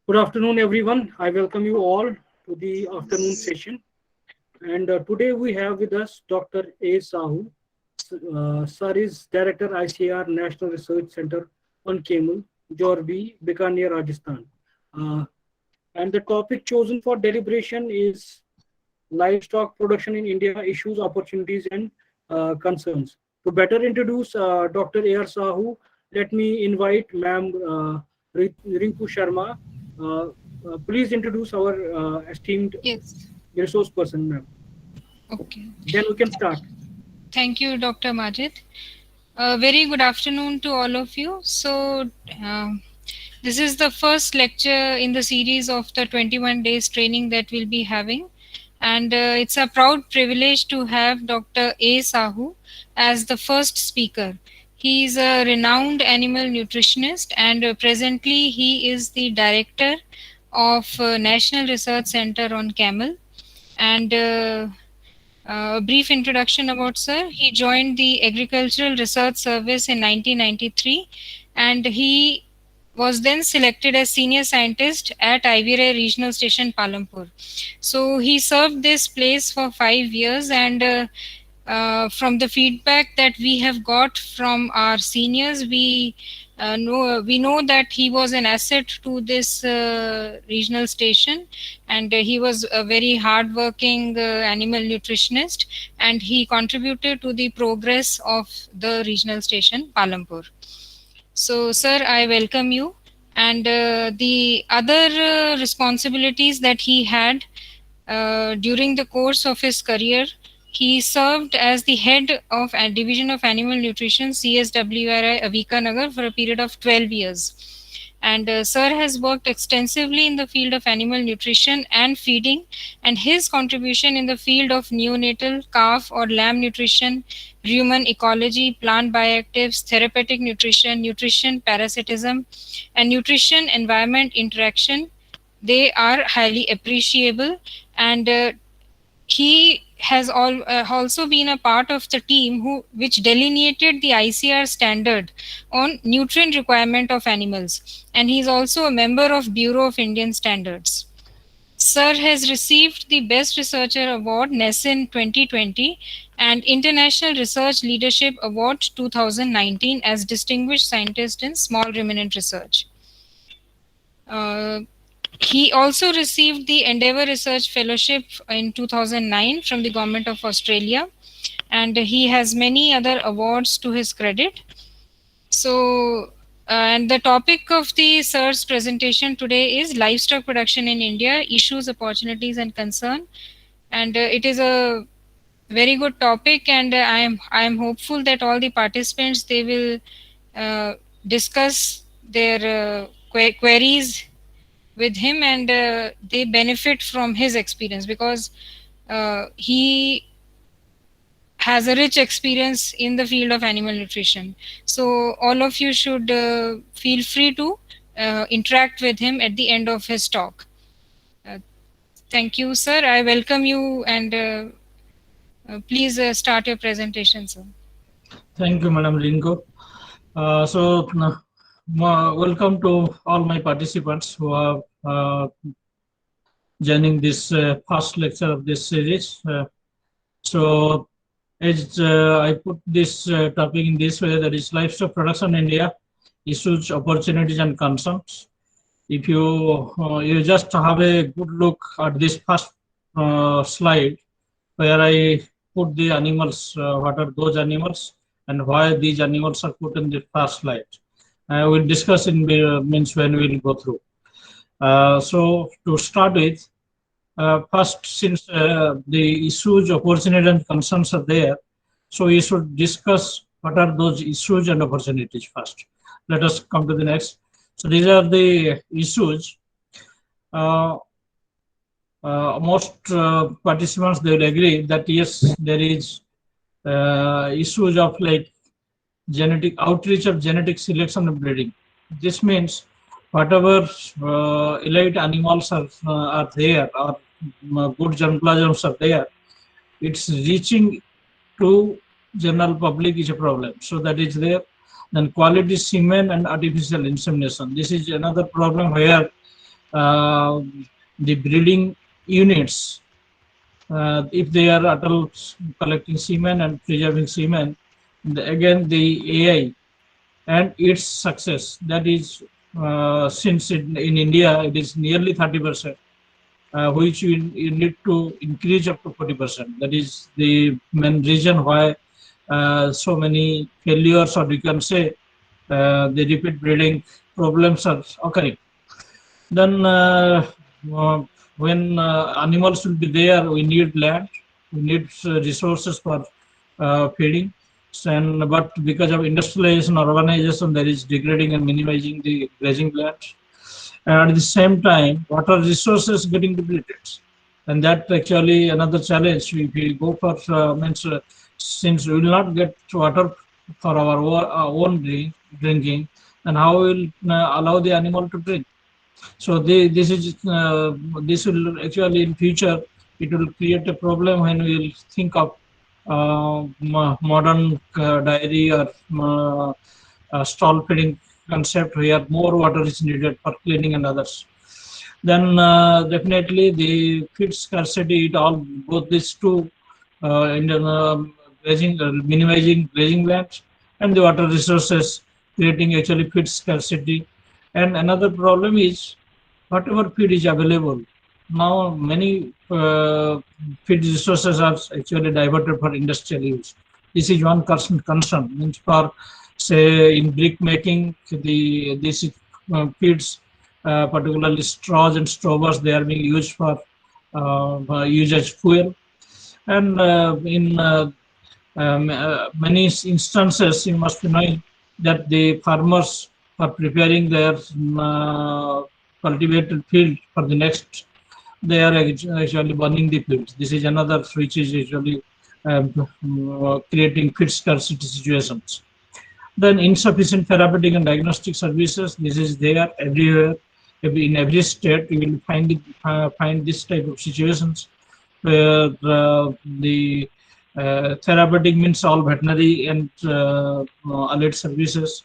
Good afternoon, everyone. I welcome you all to the afternoon session. And today we have with us Dr. A. Sahoo. Sir is Director ICAR-National Research Center on Camel, Jorbeer, Bikaner, Rajasthan. Uh, and the topic chosen for deliberation is livestock production in India, issues, opportunities, and concerns. To better introduce Dr. A.R. Sahu, let me invite Ma'am Rinku Sharma. Uh, please introduce our esteemed Yes. resource person, ma'am. Okay. Then we can start. Thank you, Dr. Majid. Very good afternoon to all of you. This is the first lecture in the series of the 21 days training that we'll be having. And it's a proud privilege to have Dr. A. Sahu as the first speaker. He is a renowned animal nutritionist, and presently he is the director of National Research Center on Camel. And A brief introduction about Sir. He joined the Agricultural Research Service in 1993, and he was then selected as senior scientist at IVRA Regional Station Palampur. So he served this place for 5 years, and from the feedback that we have got from our seniors, we know that he was an asset to this regional station, and he was a very hardworking animal nutritionist, and he contributed to the progress of the regional station Palampur. So, sir, I welcome you. And the other responsibilities that he had during the course of his career, he served as the head of a division of animal nutrition CSWRI Nagar for a period of 12 years. And Sir has worked extensively in the field of animal nutrition and feeding, and his contribution in the field of neonatal, calf or lamb nutrition, rumen ecology, plant bioactives, therapeutic nutrition, nutrition parasitism, and nutrition environment interaction, they are highly appreciable. And he has also been a part of the team which delineated the ICR standard on nutrient requirement of animals, and he is also a member of Bureau of Indian Standards. Sir has received the Best Researcher Award NESIN 2020 and International Research Leadership Award 2019 as Distinguished Scientist in Small Ruminant Research. Uh, he also received the Endeavour Research Fellowship in 2009 from the Government of Australia, and he has many other awards to his credit. And the topic of the sir's presentation today is livestock production in India, issues, opportunities, and concern. And it is a very good topic, and I am hopeful that all the participants, they will discuss their queries with him, and they benefit from his experience, because he has a rich experience in the field of animal nutrition. So all of you should feel free to interact with him at the end of his talk. Uh, Thank you, sir. I welcome you, and please start your presentation, sir. Thank you, Madam Ringo. Welcome to all my participants who are joining this first lecture of this series. As I put this topic in this way, that is livestock production in India, issues, opportunities, and concerns. If you just have a good look at this first slide, where I put the animals, what are those animals, and why these animals are put in the first slide. I will discuss in means when we will go through. So to start with, first, since the issues, opportunities, and concerns are there, so we should discuss what are those issues and opportunities first. Let us come to the next. So these are the issues. Most participants, they will agree that yes, there is issues of like genetic outreach of genetic selection and breeding. This means whatever elite animals are there, or good germplasms are there, it's reaching to general public is a problem. So that is there. Then quality semen and artificial insemination. This is another problem where uh, the breeding units, if they are adults collecting semen and preserving semen, again the AI and its success, that is since in India it is nearly 30%, which you need to increase up to 40%. That is the main reason why so many failures, or you can say the repeat breeding problems are occurring. Then when animals will be there, we need land, we need resources for feeding. And but because of industrialization or urbanization, there is degrading and minimizing the grazing land. And at the same time, water resources getting depleted. And that actually another challenge. If we go for since we will not get water for our own drinking, then how will allow the animal to drink? So this will actually in future it will create a problem when we will think of modern dairy or stall feeding concept where more water is needed for cleaning and others. Then definitely the feed scarcity, it all both these two in the grazing, minimizing grazing lands and the water resources, creating actually feed scarcity. And another problem is whatever feed is available. Now many feed resources are actually diverted for industrial use. This is one concern. Means for say in brick making, the this feeds, particularly straws and straw bars, they are being used for use as fuel. And in many instances, you must be knowing that the farmers are preparing their cultivated field for the next, they are actually burning the fields. This is another which is usually creating feed scarcity situations. Then insufficient therapeutic and diagnostic services. This is there everywhere. In every state, you will find this type of situations where the therapeutic means all veterinary and allied services.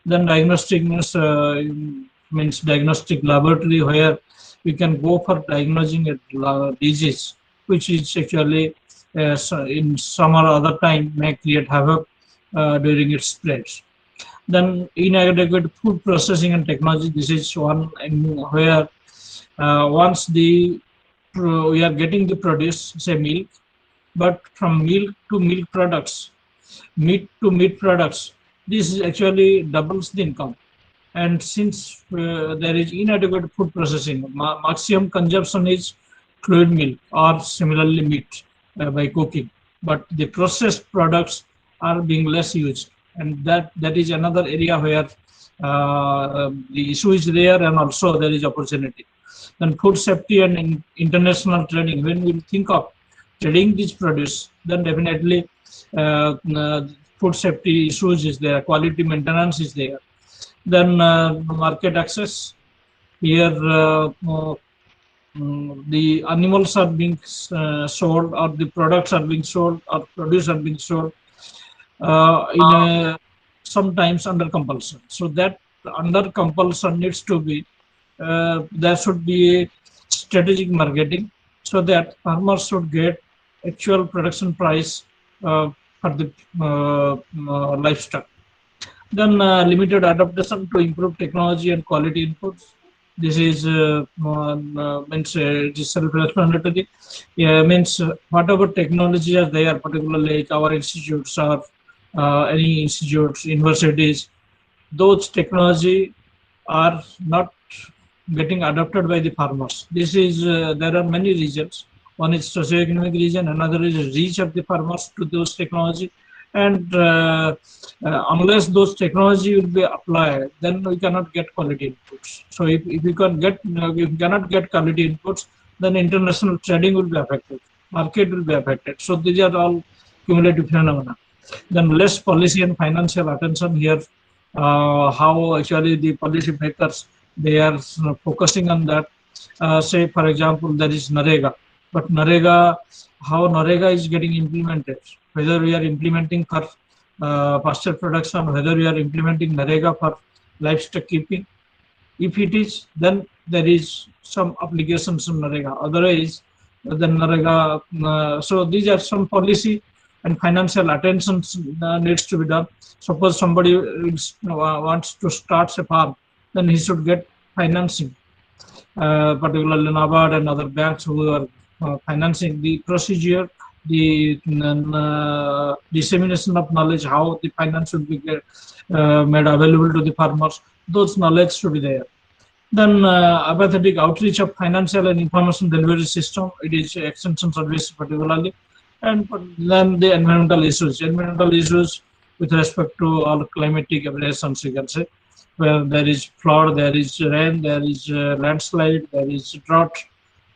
Then diagnostic means diagnostic laboratory where we can go for diagnosing a disease, which is actually in some or other time may create havoc during its spreads. Then inadequate food processing and technology. This is one where once we are getting the produce, say milk, but from milk to milk products, meat to meat products, this is actually doubles the income. And since there is inadequate food processing, maximum consumption is fluid milk or similarly meat by cooking, but the processed products are being less used, and that is another area where the issue is there, and also there is opportunity. Then food safety and international trading. When we think of trading this produce, then definitely food safety issues is there, quality maintenance is there. Then market access. Here the animals are being sold, or the products are being sold, or produce are being sold in sometimes under compulsion. So that under compulsion needs to be, there should be a strategic marketing so that farmers should get actual production price for the livestock. Then limited adaptation to improve technology and quality inputs. This is means it is self-explanatory. Yeah, means whatever technology are there, particularly like our institutes or any institutes, universities, those technology are not getting adopted by the farmers. This is there are many reasons. One is socioeconomic reason, another is reach of the farmers to those technology, and unless those technology will be applied, then we cannot get quality inputs. So if we cannot get quality inputs, then international trading will be affected, market will be affected. So these are all cumulative phenomena. Then less policy and financial attention here. How actually the policy makers, they are focusing on that. Say for example, there is Narega, but Narega, how Narega is getting implemented, whether we are implementing for pasture production, whether we are implementing Narega for livestock keeping, If it is, then there is some applications in Narega. Otherwise, then Narega. So these are some policy and financial attention needs to be done. Suppose somebody wants to start a farm, then he should get financing, particularly NABARD and other banks who are financing the procedure, the dissemination of knowledge, how the finance should be made available to the farmers. Those knowledge should be there. Then apathetic outreach of financial and information delivery system, it is extension service particularly. And then the environmental issues with respect to all climatic aberrations, you can say, where there is flood, there is rain, there is landslide, there is drought,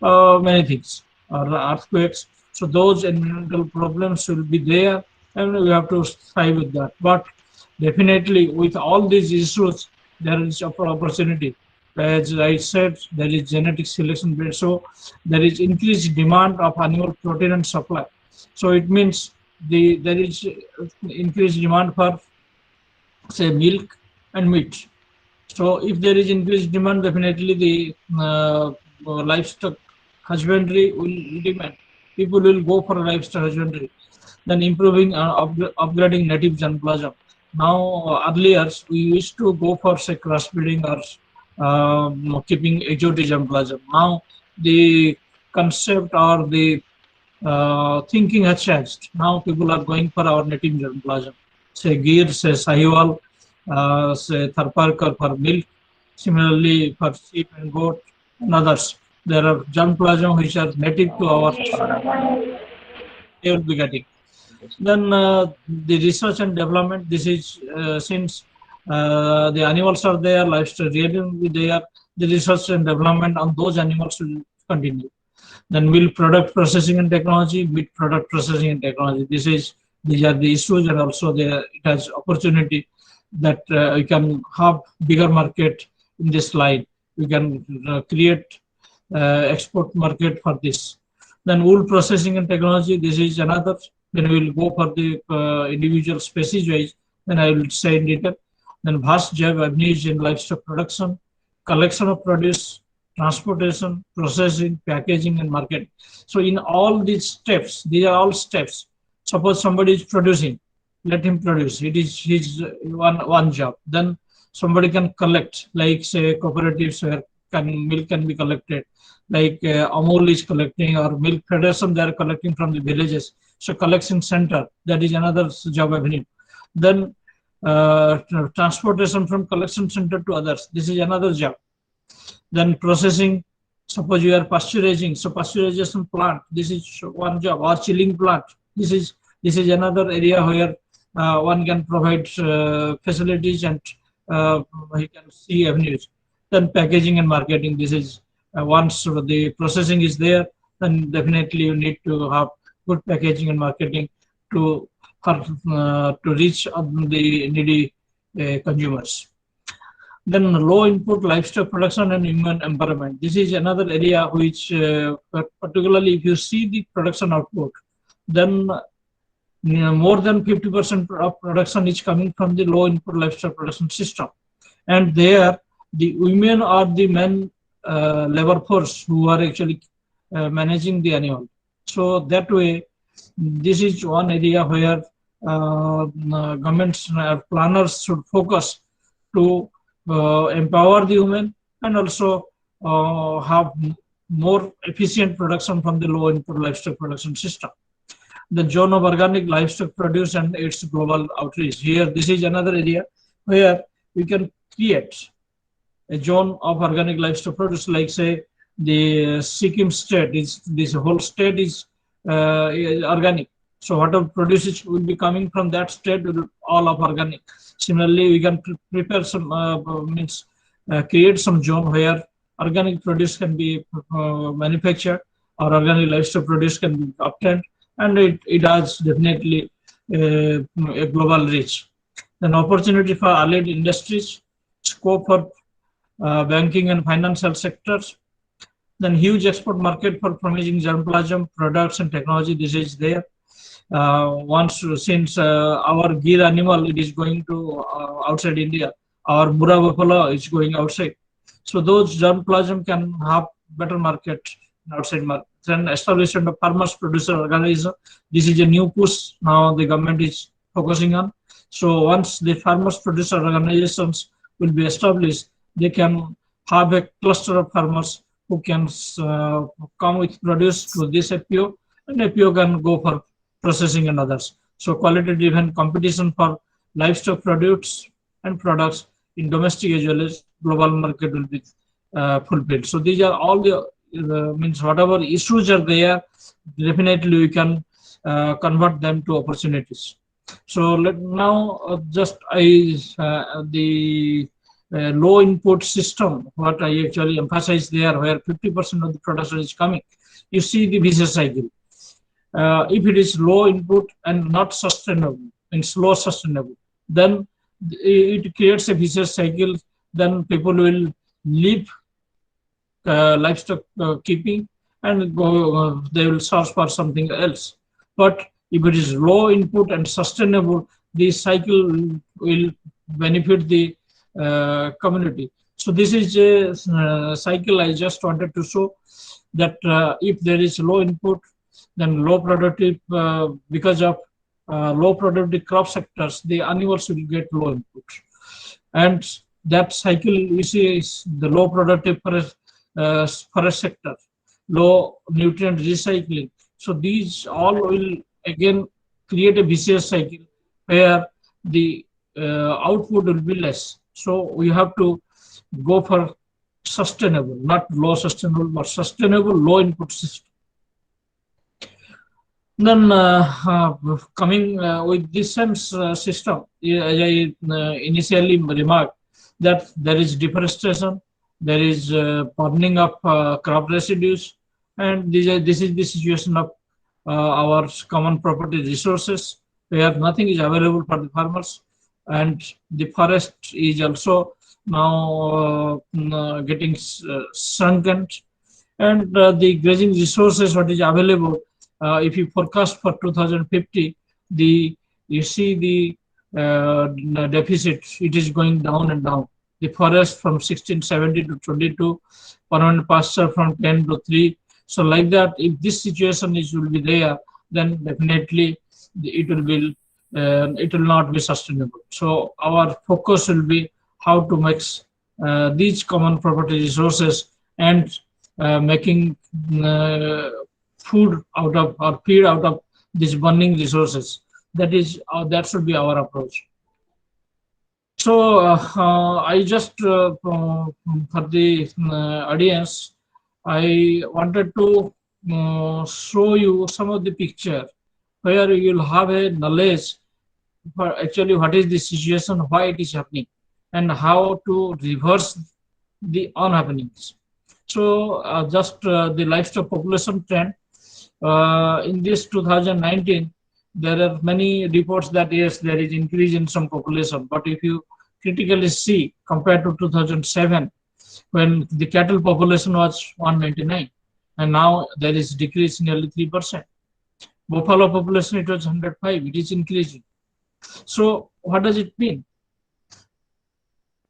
many things, or earthquakes. So those environmental problems will be there, and we have to strive with that. But definitely, with all these issues, there is an opportunity. As I said, there is genetic selection based, so there is increased demand of animal protein and supply. So it means there is increased demand for, say, milk and meat. So if there is increased demand, definitely the livestock husbandry will demand. People will go for livestock husbandry. Then improving upgrading native germplasm. Now earlier we used to go for, say, crossbreeding or keeping exotic germplasm. Now the concept or the thinking has changed. Now people are going for our native germplasm. Say Gir, say Sahiwal, say Tharparkar for milk. Similarly for sheep and goat and others, there are germplasm which are native to our, they will be getting. Then the research and development, this is since the animals are there, livestock really will be there, the research and development on those animals will continue. Then milk product processing and technology, meat product processing and technology. These are the issues, and also it has opportunity that we can have bigger market in this line. We can create export market for this. Then wool processing and technology, this is another. Then we will go for the individual species wise, then I will say in detail. Then vast job avenues in livestock production, collection of produce, transportation, processing, packaging, and marketing. So in all these steps, these are all steps. Suppose somebody is producing, let him produce. It is his one job. Then somebody can collect, like say cooperatives where milk can be collected, like Amul is collecting, or milk federation, they are collecting from the villages. So collection center, that is another job avenue. Then transportation from collection center to others, this is another job. Then processing, suppose you are pasteurizing, so pasteurization plant, this is one job, or chilling plant, this is another area where one can provide facilities, and he can see avenues. Then packaging and marketing, this is once the processing is there, then definitely you need to have good packaging and marketing to reach the needy consumers. Then low input livestock production and human empowerment. This is another area which, particularly if you see the production output, then more than 50% of production is coming from the low input livestock production system. And there, the women are the main labor force who are actually managing the animal. So that way, this is one area where governments planners should focus to empower the women, and also have more efficient production from the low input livestock production system. The zone of organic livestock produce and its global outreach. Here, this is another area where we can create a zone of organic livestock produce, like say the Sikkim state, this whole state is organic. So whatever produce will be coming from that state will be all of organic. Similarly, we can prepare some create some zone where organic produce can be manufactured, or organic livestock produce can be obtained, and it has definitely a global reach. Then opportunity for allied industries, scope for banking and financial sectors. Then huge export market for promising germplasm products and technology. This is there. Since our Gir animal, it is going to outside India, our Mura buffalo is going outside. So those germplasm can have better market in outside market. Then establishment of farmers producer organization. This is a new push now the government is focusing on. So once the farmers producer organizations will be established, they can have a cluster of farmers who can come with produce to this FPO, and FPO can go for processing and others. So quality-driven competition for livestock produce and products in domestic as well as global market will be fulfilled. So these are all the means whatever issues are there, definitely we can convert them to opportunities. So let now just the low input system, what I actually emphasize there, where 50% of the production is coming. You see the vicious cycle. If it is low input and not sustainable, and slow sustainable, then it creates a vicious cycle. Then people will leave livestock keeping and go, they will search for something else. But if it is low input and sustainable, this cycle will benefit the community. So this is a cycle I just wanted to show that if there is low input, then low productive, because of low productive crop sectors, the animals will get low input. And that cycle we see is the low productive forest sector, low nutrient recycling. So these all will again create a vicious cycle where the output will be less. So we have to go for sustainable, not low sustainable, but sustainable low input system. Then coming with this system, as I initially remarked, that there is deforestation, there is burning of crop residues, and this is the situation of our common property resources, where nothing is available for the farmers, and the forest is also now getting shrunken, and the grazing resources what is available. If you forecast for 2050, you see the deficit, it is going down and down. The forest from 1670 to 22, permanent pasture from 10 to 3. So like that, if this situation will be there, then definitely it will not be sustainable. So our focus will be how to mix these common property resources and making food out of or feed out of these burning resources. That should be our approach. So I just for the audience, I wanted to show you some of the picture where you'll have a knowledge for actually what is the situation, why it is happening, and how to reverse the unhappenings. So just the livestock population trend. In this 2019, there are many reports that yes, there is increase in some population. But if you critically see compared to 2007, when the cattle population was 199, and now there is decrease nearly 3%. Buffalo population, it was 105, it is increasing. So what does it mean?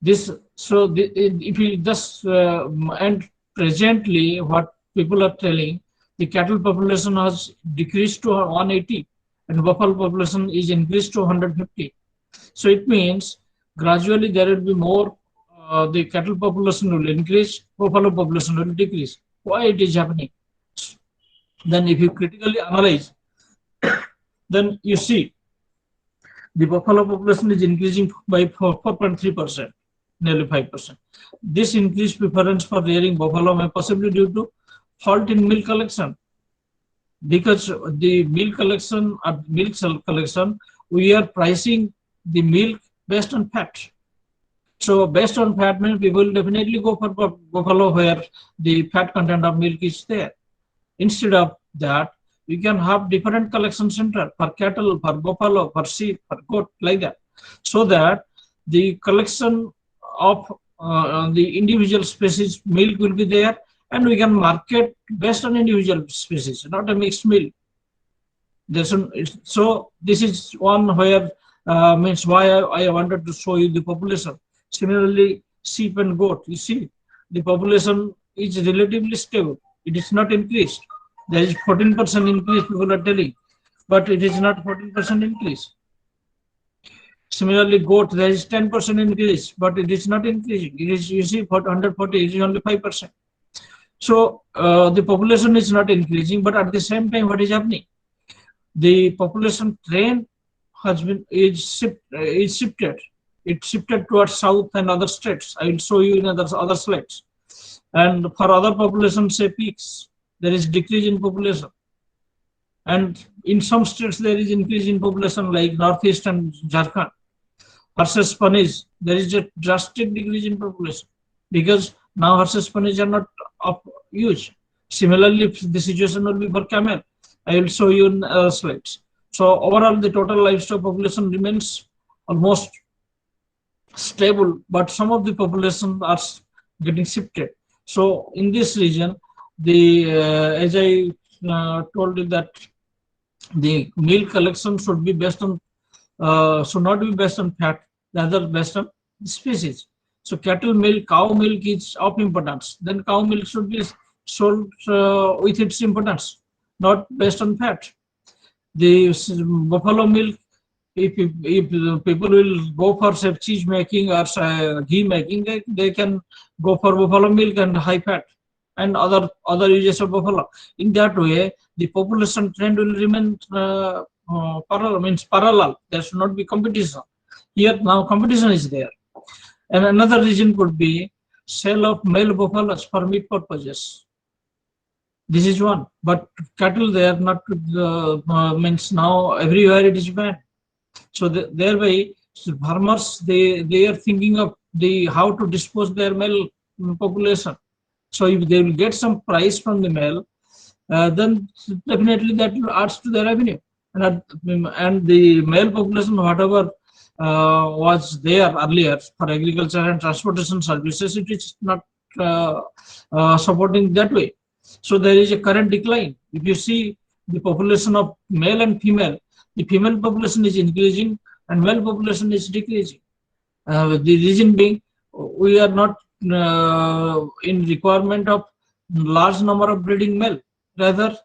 If you just and presently what people are telling, the cattle population has decreased to 180 and buffalo population is increased to 150. So it means gradually there will be more, the cattle population will increase, buffalo population will decrease. Why it is happening? Then if you critically analyze, then you see the buffalo population is increasing by 4.3%, nearly 5%. This increased preference for rearing buffalo may possibly due to fault in milk collection, because the milk collection we are pricing the milk based on fat. So based on fat milk, people will definitely go for buffalo where the fat content of milk is there. Instead of that, we can have different collection center for cattle, for buffalo, for sheep, for goat, like that, so that the collection of the individual species milk will be there, and we can market based on individual species, not a mixed milk. So this is one where means why I wanted to show you the population. Similarly, sheep and goat, you see the population is relatively stable. It is not increased. There is 14% increase, people are telling, but it is not 14% increase. Similarly, goat, there is 10% increase, but it is not increasing. It is, you see, for 140, it is only 5%. So the population is not increasing, but at the same time, what is happening? The population trend has been shifted. It shifted towards south and other states. I will show you in other slides. And for other population, say peaks, there is decrease in population. And in some states, there is increase in population like Northeast and Jharkhand. Horses, ponies, there is a drastic decrease in population because now horses, ponies are not of use. Similarly, the situation will be for camel. I will show you in slides. So overall, the total livestock population remains almost stable, but some of the population are getting shifted. So in this region, the as I told you that the milk collection should be based on should not be based on fat, rather based on species. So cattle milk, cow milk is of importance. Then cow milk should be sold with its importance, not based on fat. The buffalo milk, if people will go for say, cheese making or ghee making, they can go for buffalo milk and high fat and other uses of buffalo. In that way, the population trend will remain parallel. There should not be competition. Here now competition is there. And another reason could be sale of male buffaloes for meat purposes. This is one. But cattle, they are not, means now everywhere it is banned. So thereby, farmers, they are thinking of how to dispose their male population. So if they will get some price from the male, then definitely that will add to their revenue. And the male population, whatever was there earlier for agriculture and transportation services, it is not supporting that way. So there is a current decline. If you see the population of male and female, the female population is increasing and male population is decreasing. The reason being, we are not in requirement of large number of breeding male. Rather,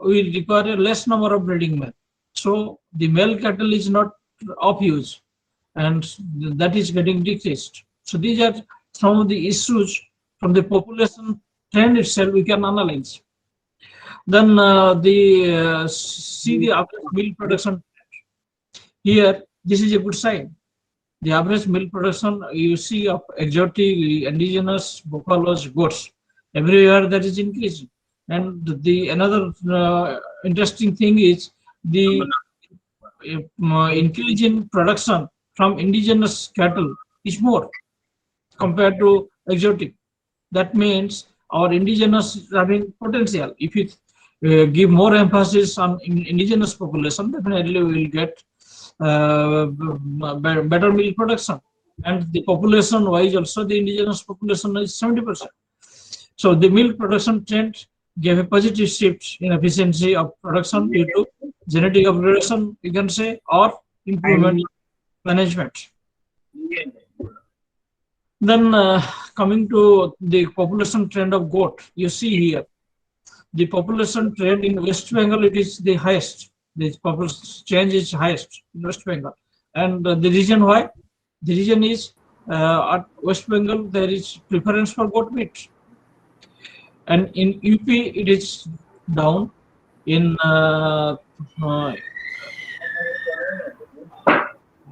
we require a less number of breeding male. So the male cattle is not of use, and that is getting decreased. So these are some of the issues from the population trend itself we can analyze. Then see the average milk production. Here, this is a good sign. The average milk production you see of exotic, indigenous, buffaloes, goats, everywhere that is increasing. And the another interesting thing is the increase in production from indigenous cattle is more compared to exotic. That means our indigenous is having potential. If you give more emphasis on indigenous population, definitely we will get better milk production. And the population wise also, the indigenous population is 70%. So the milk production trend gave a positive shift in efficiency of production due to genetic upgradation, you can say, or improvement management. Then coming to the population trend of goat, you see here, the population trend in West Bengal, it is the highest. The population change is highest in West Bengal. And the reason why? The reason is at West Bengal, there is preference for goat meat. And in UP, it is down. In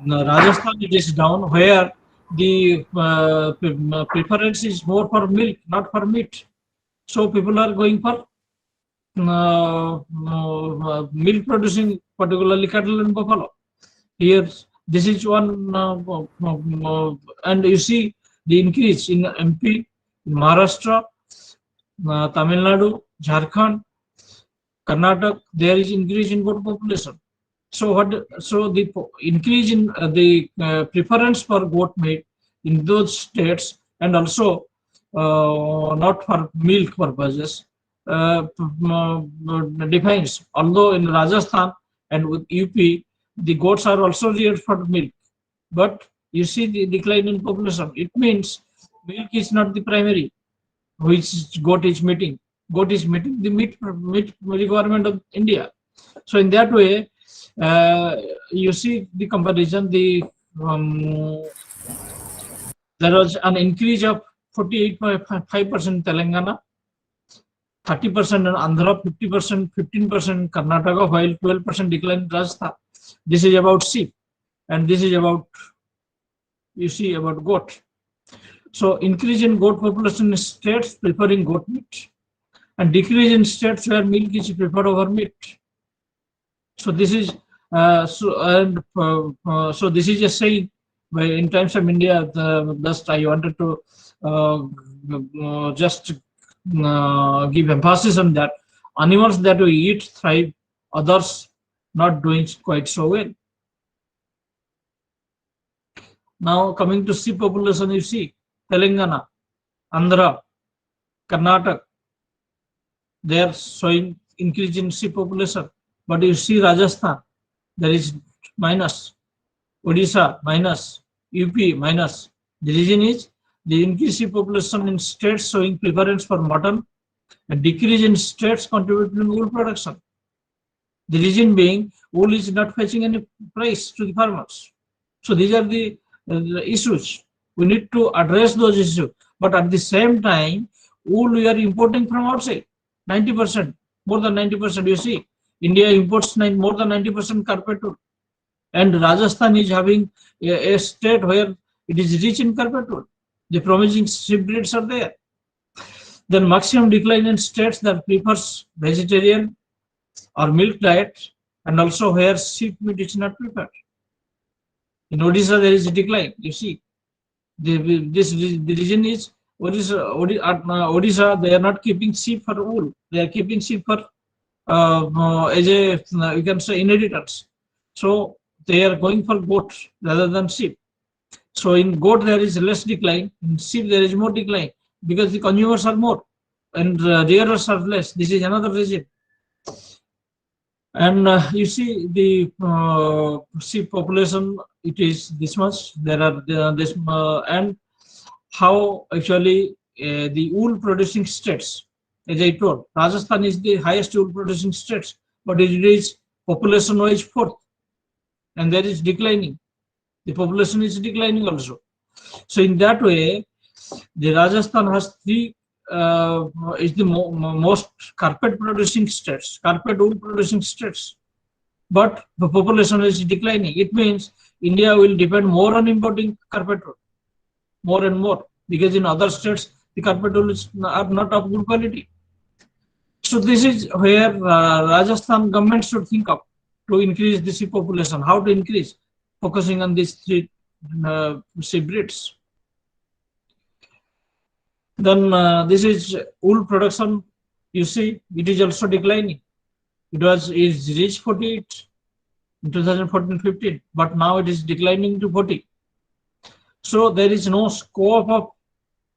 Rajasthan, it is down, where the preference is more for milk, not for meat. So people are going for milk producing, particularly cattle and buffalo. Here, this is one, and you see the increase in MP, in Maharashtra, Tamil Nadu, Jharkhand, Karnataka. There is increase in goat population. So the increase in the preference for goat meat in those states, and also not for milk purposes, defines. Although in Rajasthan and with UP, the goats are also reared for milk, but you see the decline in population. It means milk is not the primary, which goat is meeting. Goat is meeting the meat requirement of India. So in that way, you see the comparison. There was an increase of 48.5% Telangana, 30% in Andhra, 50%, 15% Karnataka, while 12% decline in Rajasthan. This is about sheep, and this is about, you see, about goat. So increase in goat population in states preferring goat meat, and decrease in states where milk is preferred over meat. So this is so this is a saying. In times of India, just I wanted to just give emphasis on that. Animals that we eat thrive, others not doing quite so well. Now coming to sheep population, you see Telangana, Andhra, Karnataka, they are showing increase in sheep population. But you see Rajasthan, there is minus. Odisha minus, UP minus. The reason is the increase in population in states showing preference for mutton, a decrease in states contributing to wool production. The reason being wool is not fetching any price to the farmers. So these are the issues. We need to address those issues. But at the same time, wool we are importing from outside, 90%, more than 90%. You see, India imports more than 90% carpet wool. And Rajasthan is having a state where it is rich in carpet wool. The promising sheep breeds are there. Then maximum decline in states that prefers vegetarian or milk diet, and also where sheep meat is not preferred. In Odisha, there is a decline. You see, the reason is Odisha, they are not keeping sheep for wool. They are keeping sheep for as a, you can say, inheritance. So they are going for goat rather than sheep. So in goat there is less decline, in sheep there is more decline because the consumers are more and rearers are less. This is another reason. And you see the sheep population, it is this much. There are this and how actually the wool producing states, as I told, Rajasthan is the highest wool producing states, but it is population wise fourth, and there is declining. The population is declining also. So in that way, the Rajasthan has three is the most carpet producing states, carpet wool producing states, but the population is declining. It means India will depend more on importing carpet wool, more and more, because in other states the carpet wool are not of good quality. So this is where Rajasthan government should think of to increase the sheep population. How to increase? Focusing on these three sheep breeds. Then this is wool production. You see, it is also declining. It reached 48 in 2014-15, but now it is declining to 40. So there is no scope of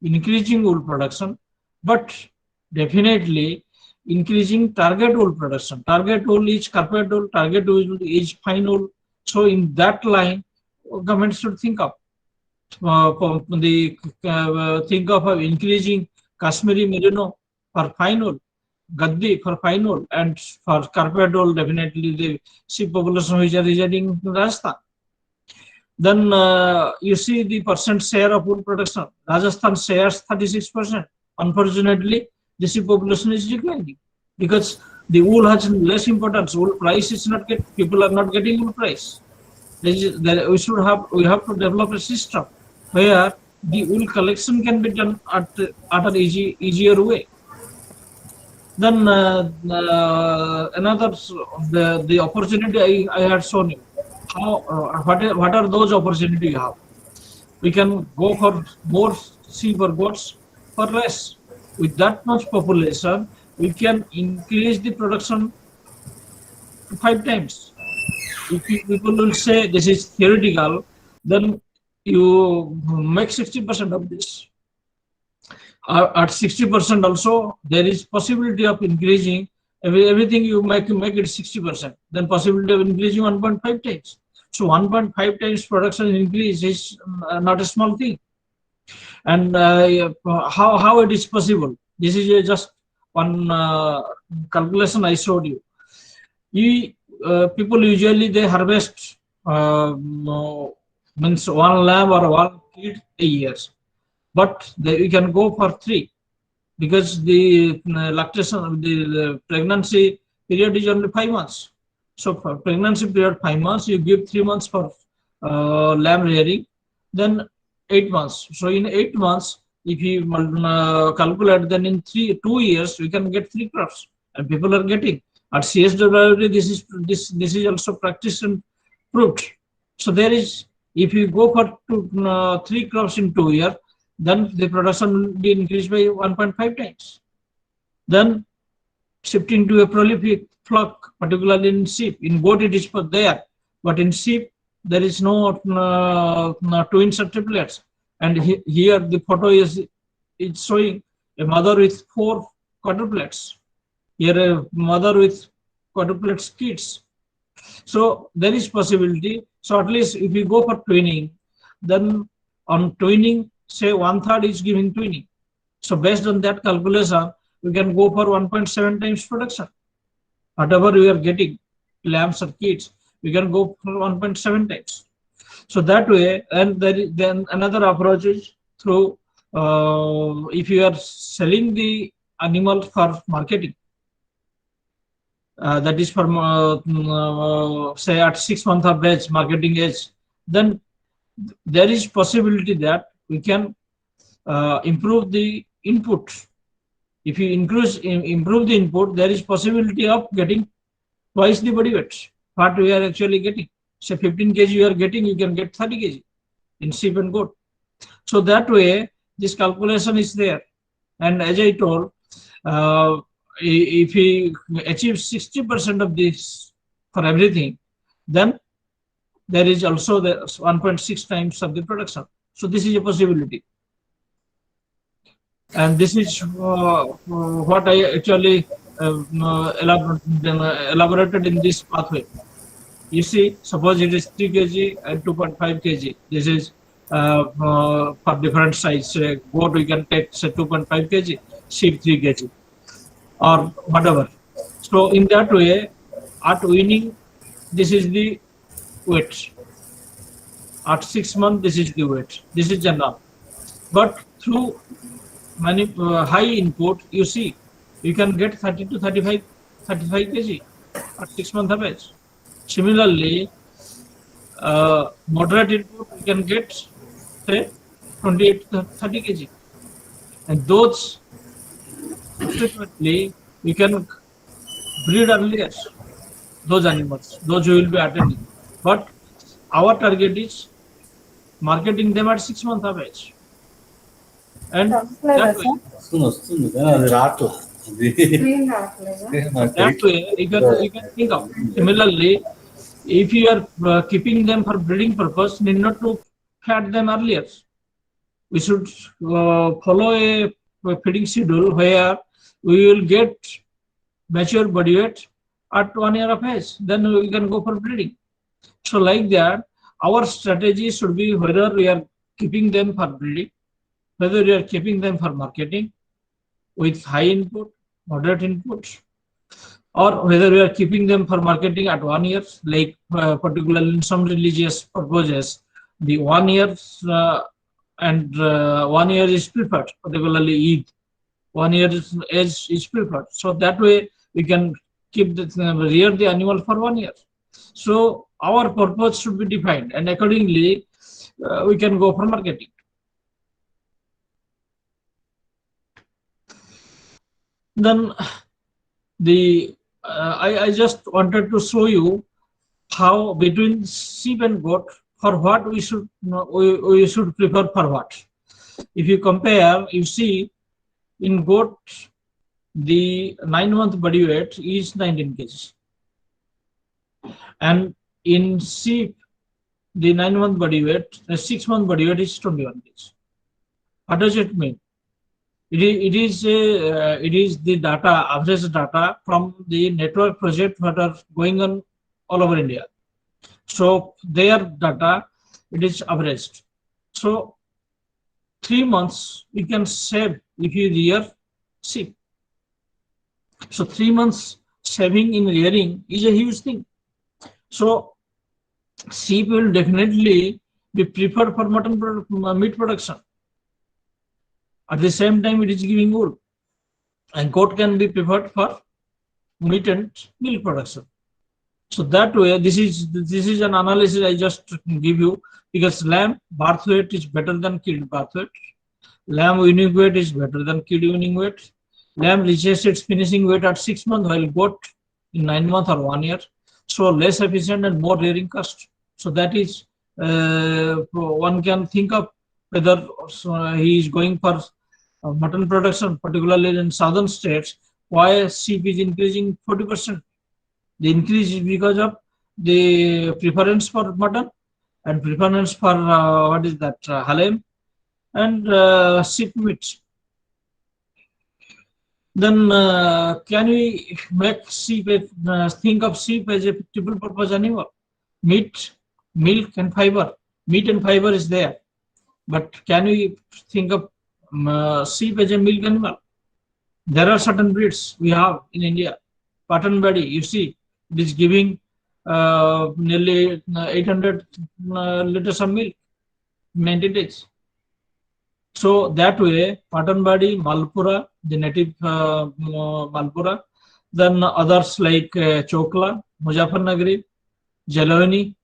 increasing wool production, but definitely increasing target wool production. Target wool is carpet wool, target wool is fine wool. So in that line, government should think of increasing Kashmiri merino for fine wool, Gaddi for fine wool, and for carpet wool definitely the sheep population which are residing in Rajasthan. Then you see the percent share of wool production. Rajasthan shares 36%. Unfortunately, the sheep population is declining because the wool has less importance. Wool price is not people are not getting wool price. We have to develop a system where the wool collection can be done at an easier way. Then another the opportunity I had shown you. What are those opportunities you have? We can go for more sheep or goats for less. With that much population, we can increase the production to 5 times. If people will say this is theoretical, then you make 60% of this. At 60% also, there is possibility of increasing everything you make it 60%. Then possibility of increasing 1.5 times. So 1.5 times production increase is not a small thing. And how it is possible? This is just one calculation I showed you. People usually they harvest means one lamb or one kid a year, but you can go for three because the lactation, the pregnancy period is only 5 months. So for pregnancy period 5 months, you give 3 months for lamb rearing, then 8 months. So in 8 months, if you calculate, then in 2 years we can get three crops, and people are getting. At CSW, this is also practiced and proved. So there is, if you go for three crops in 2 years, then the production will be increased by 1.5 times. Then shifting to a prolific flock, particularly in sheep. In goat it is there, but in sheep there is no twins or triplets. And here the photo is showing a mother with 4 quadruplets. Here a mother with quadruplets kids. So there is possibility. So at least if we go for twinning, then on twinning, say 1/3 is giving twinning. So based on that calculation, we can go for 1.7 times production. Whatever we are getting, lambs or kids, we can go for 1.7 times. So that way, and then another approach is through, if you are selling the animal for marketing, that is for say at 6 months of age, marketing age, then there is possibility that we can improve the input. If you improve the input, there is possibility of getting twice the body weight what we are actually getting. Say 15 kg you are getting, you can get 30 kg in sheep and goat. So that way this calculation is there. And as I told, if we achieve 60% of this for everything, then there is also the 1.6 times of the production. So this is a possibility. And this is what I actually elaborated in this pathway. You see, suppose it is 3 kg and 2.5 kg. This is for different size. Goat we can take say 2.5 kg, sheep 3 kg, or whatever. So in that way, at weaning, this is the weight. At 6 months, this is the weight. This is general. But through many high input, you see, you can get 30 to 35 kg at 6 months of age. Similarly, moderate input, you can get say 28 to 30 kg. And those subsequently you can breed earlier, those animals, those who will be attending. But our target is marketing them at 6 months of age. And that way you can think of. Similarly, if you are keeping them for breeding purpose, need not to fat them earlier. We should follow a feeding schedule where we will get mature body weight at 1 year of age. Then we can go for breeding. So like that, our strategy should be whether we are keeping them for breeding, whether we are keeping them for marketing with high input, moderate input, or whether we are keeping them for marketing at 1 year, like particularly in some religious purposes, the 1 year and 1 year is preferred, particularly Eid. 1 year is preferred. So that way we can keep rear the animal for 1 year. So our purpose should be defined, and accordingly we can go for marketing. Then I just wanted to show you how between sheep and goat, for what we should prefer for what. If you compare, you see in goat the 9-month body weight is 19 kg, and in sheep the 9-month body weight, the 6-month body weight is 21 kg. What does it mean? It is the data, average data from the network project that are going on all over India. So their data, it is averaged. So 3 months you can save if you rear sheep. So 3 months saving in rearing is a huge thing. So sheep will definitely be preferred for meat production. At the same time, it is giving wool, and goat can be preferred for meat and milk production. So that way, this is an analysis I just give you, because lamb birth weight is better than kid birth weight. Lamb weaning weight is better than kid weaning weight. Lamb reaches its finishing weight at 6 months, while goat in 9 months or 1 year. So less efficient and more rearing cost. So that is, one can think of whether he is going for mutton production, particularly in southern states. Why sheep is increasing 40%? The increase is because of the preference for mutton and preference for what is that, halem and sheep meat. Then can we make sheep, think of sheep as a triple purpose animal? Meat, milk and fiber. Meat and fiber is there. But can we think of sheep as a milk animal? There are certain breeds we have in India. Patanbadi, you see, it is giving nearly 800 liters of milk in 90 days. So that way, Patanbadi, Malpura, the native Malpura, then others like Chokla, Muzaffarnagari, Jaloni,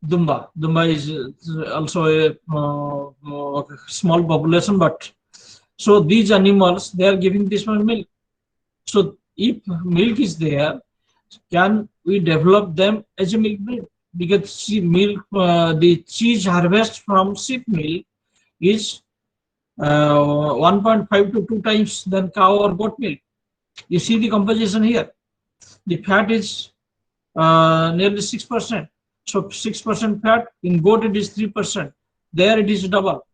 Dumba. Dumba is also a small population, but so these animals, they are giving this much milk. So if milk is there, can we develop them as a milk breed? Because milk, the cheese harvest from sheep milk is 1.5 to 2 times than cow or goat milk. You see the composition here. The fat is nearly 6%. So 6% fat, in goat it is 3%. There it is double.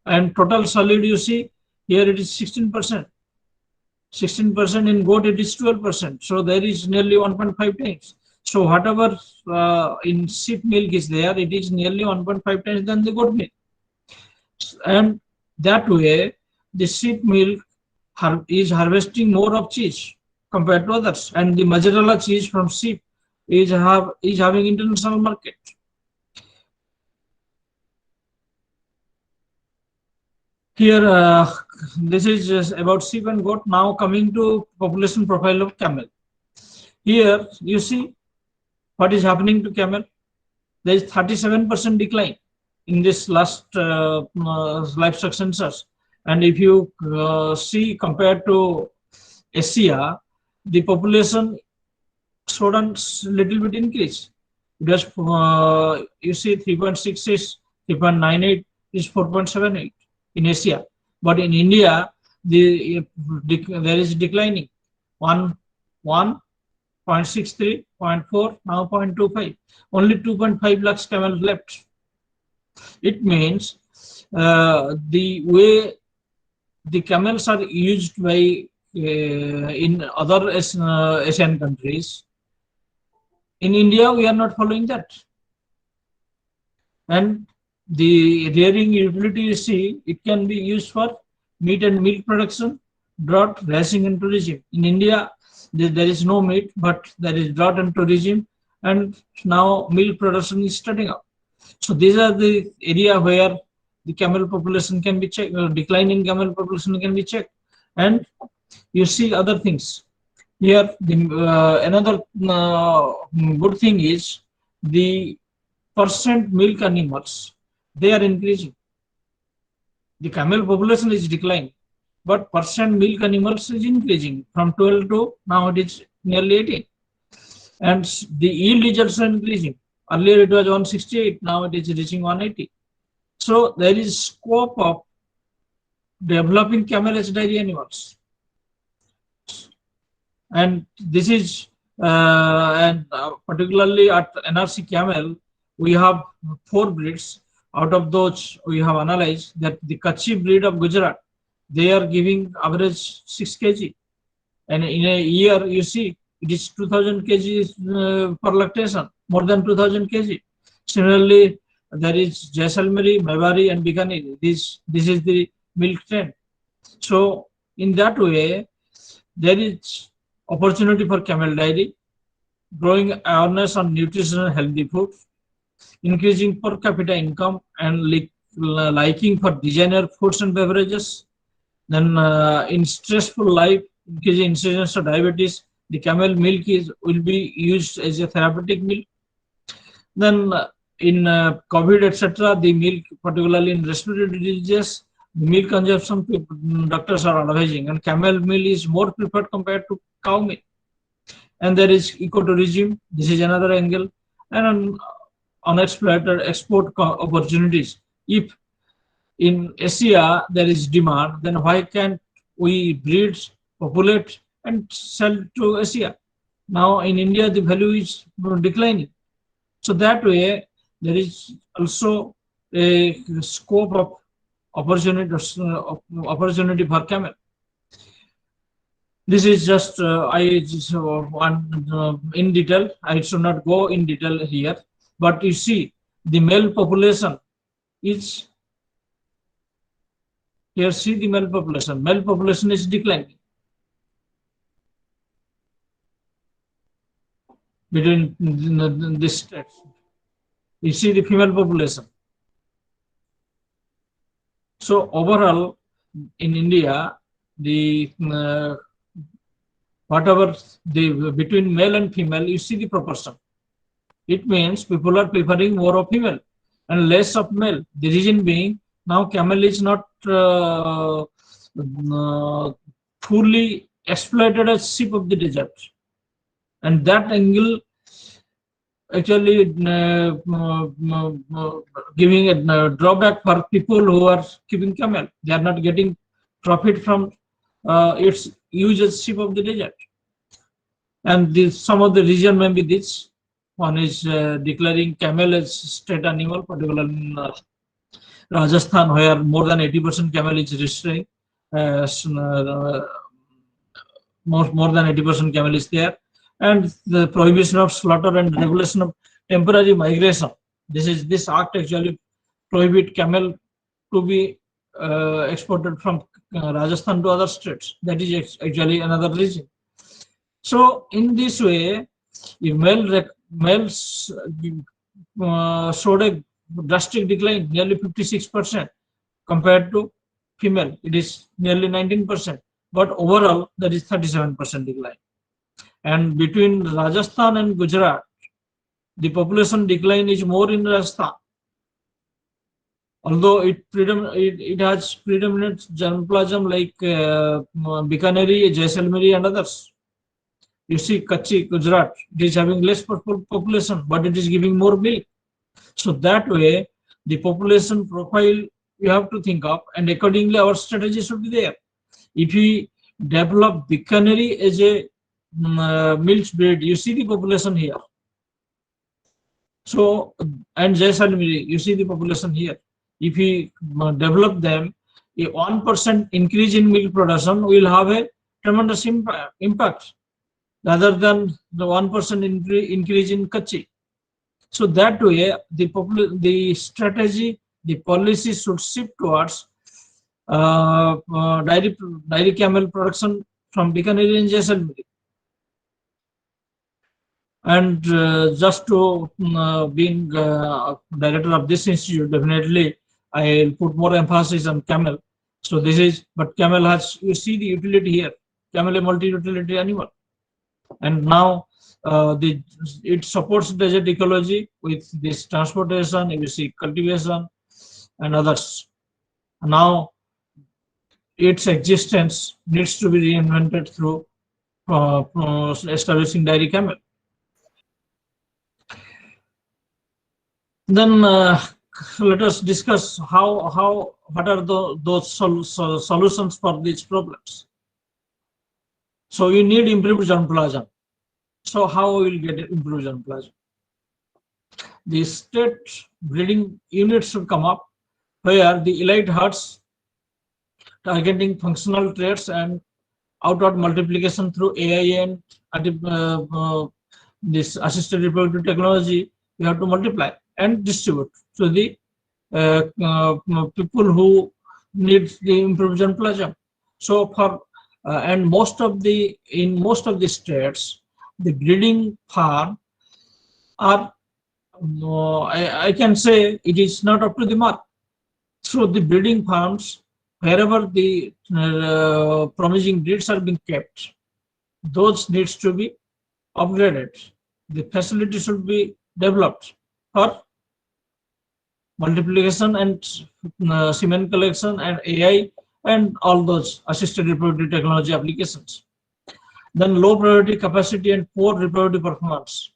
And total solid, you see, here it is 16%. 16% in goat, it is 12%. So there is nearly 1.5 times. So whatever in sheep milk is there, it is nearly 1.5 times than the goat milk. And that way, the sheep milk is harvesting more of cheese compared to others. And the mozzarella cheese from sheep is having international market. Here, this is just about sheep and goat. Now coming to population profile of camel. Here, you see what is happening to camel. There is 37% decline in this last livestock census. And if you see compared to Asia, the population showed a little bit increase. Because you see 3.66, 3.98 is 4.78 in Asia. But in India, there is declining. 1.63, 0.4, now 0.25. Only 2.5 lakhs camels left. It means the way the camels are used by in other Asian countries, in India we are not following that. And the rearing utility, you see, it can be used for meat and milk production, drought, racing and tourism. In India, there is no meat, but there is drought and tourism, and now milk production is starting up. So these are the area where the camel population can be checked, declining camel population can be checked. And you see other things. Here, another good thing is the percent milk animals, they are increasing. The camel population is declining, but percent milk animals is increasing from 12 to now it is nearly 18. And the yield is also increasing. Earlier it was 168, now it is reaching 180. So there is scope of developing camel as dairy animals. And this is, particularly at NRC Camel, we have 4 breeds. Out of those, we have analyzed that the Kutchi breed of Gujarat, they are giving average 6 kg. And in a year, you see, it is 2000 kg per lactation, more than 2000 kg. Similarly, there is Jaisalmeri, Mewari, and Bikaner. This is the milk trend. So in that way, there is opportunity for camel dairy, growing awareness on nutrition and healthy food, increasing per capita income and liking for designer foods and beverages. Then in stressful life, increasing incidence of diabetes, the camel milk will be used as a therapeutic milk. Then in COVID, etc., the milk, particularly in respiratory diseases, milk consumption doctors are advising, and camel milk is more preferred compared to cow milk. And there is ecotourism. This is another angle, and unexploited export opportunities. If in Asia there is demand, then why can't we breed, populate, and sell to Asia? Now in India, the value is declining. So that way, there is also a scope of opportunity for camel. This is just I just one in detail. I should not go in detail here, but you see the male population is here. See the male population. Male population is declining between this states. You see the female population. So overall, in India, the whatever the between male and female, you see the proportion. It means people are preferring more of female and less of male. The reason being, now camel is not fully exploited as sheep of the desert, and that angle actually giving a drawback for people who are keeping camel. They are not getting profit from its use as sheep of the desert. And some of the reason may be this. One is declaring camel as state animal, particularly in Rajasthan, where more than 80% camel is restrained. More than 80% camel is there. And the prohibition of slaughter and regulation of temporary migration. This act actually prohibit camel to be exported from Rajasthan to other states. That is actually another reason. So in this way, if males showed a drastic decline, nearly 56% compared to female, it is nearly 19%. But overall, that is 37% decline. And between Rajasthan and Gujarat, the population decline is more in Rajasthan. Although it has predominant germplasm like Bikaner, Jaisalmeri, and others. You see, Kutch, Gujarat, it is having less population, but it is giving more milk. So that way, the population profile you have to think of, and accordingly, our strategy should be there. If we develop Bikaner as a milk breed, you see the population here. So, and Jaisalmeri, you see the population here. If we develop them, a 1% increase in milk production will have a tremendous impact rather than the 1% increase in Kutch. So that way, the strategy, the policy should shift towards dairy camel production from Bikaner and Jaisalmeri. And just to being director of this institute, definitely I'll put more emphasis on camel. So this is, but camel has, you see the utility here. Camel a multi-utility animal. And now it supports desert ecology with this transportation, you see cultivation and others. Now its existence needs to be reinvented through establishing dairy camel. Then let us discuss what are those solutions for these problems. So you need improved germplasm. So how we will get improved germplasm? The state breeding units should come up where the elite herds targeting functional traits and outward multiplication through AI and this assisted reproductive technology, you have to multiply and distribute. to the people who need the improved germplasm. So for and in most of the states, the breeding farm are I can say it is not up to the mark. So the breeding farms, wherever the promising breeds are being kept, those needs to be upgraded. The facility should be developed for multiplication and semen collection and AI and all those assisted reproductive technology applications. Then low priority capacity and poor reproductive performance.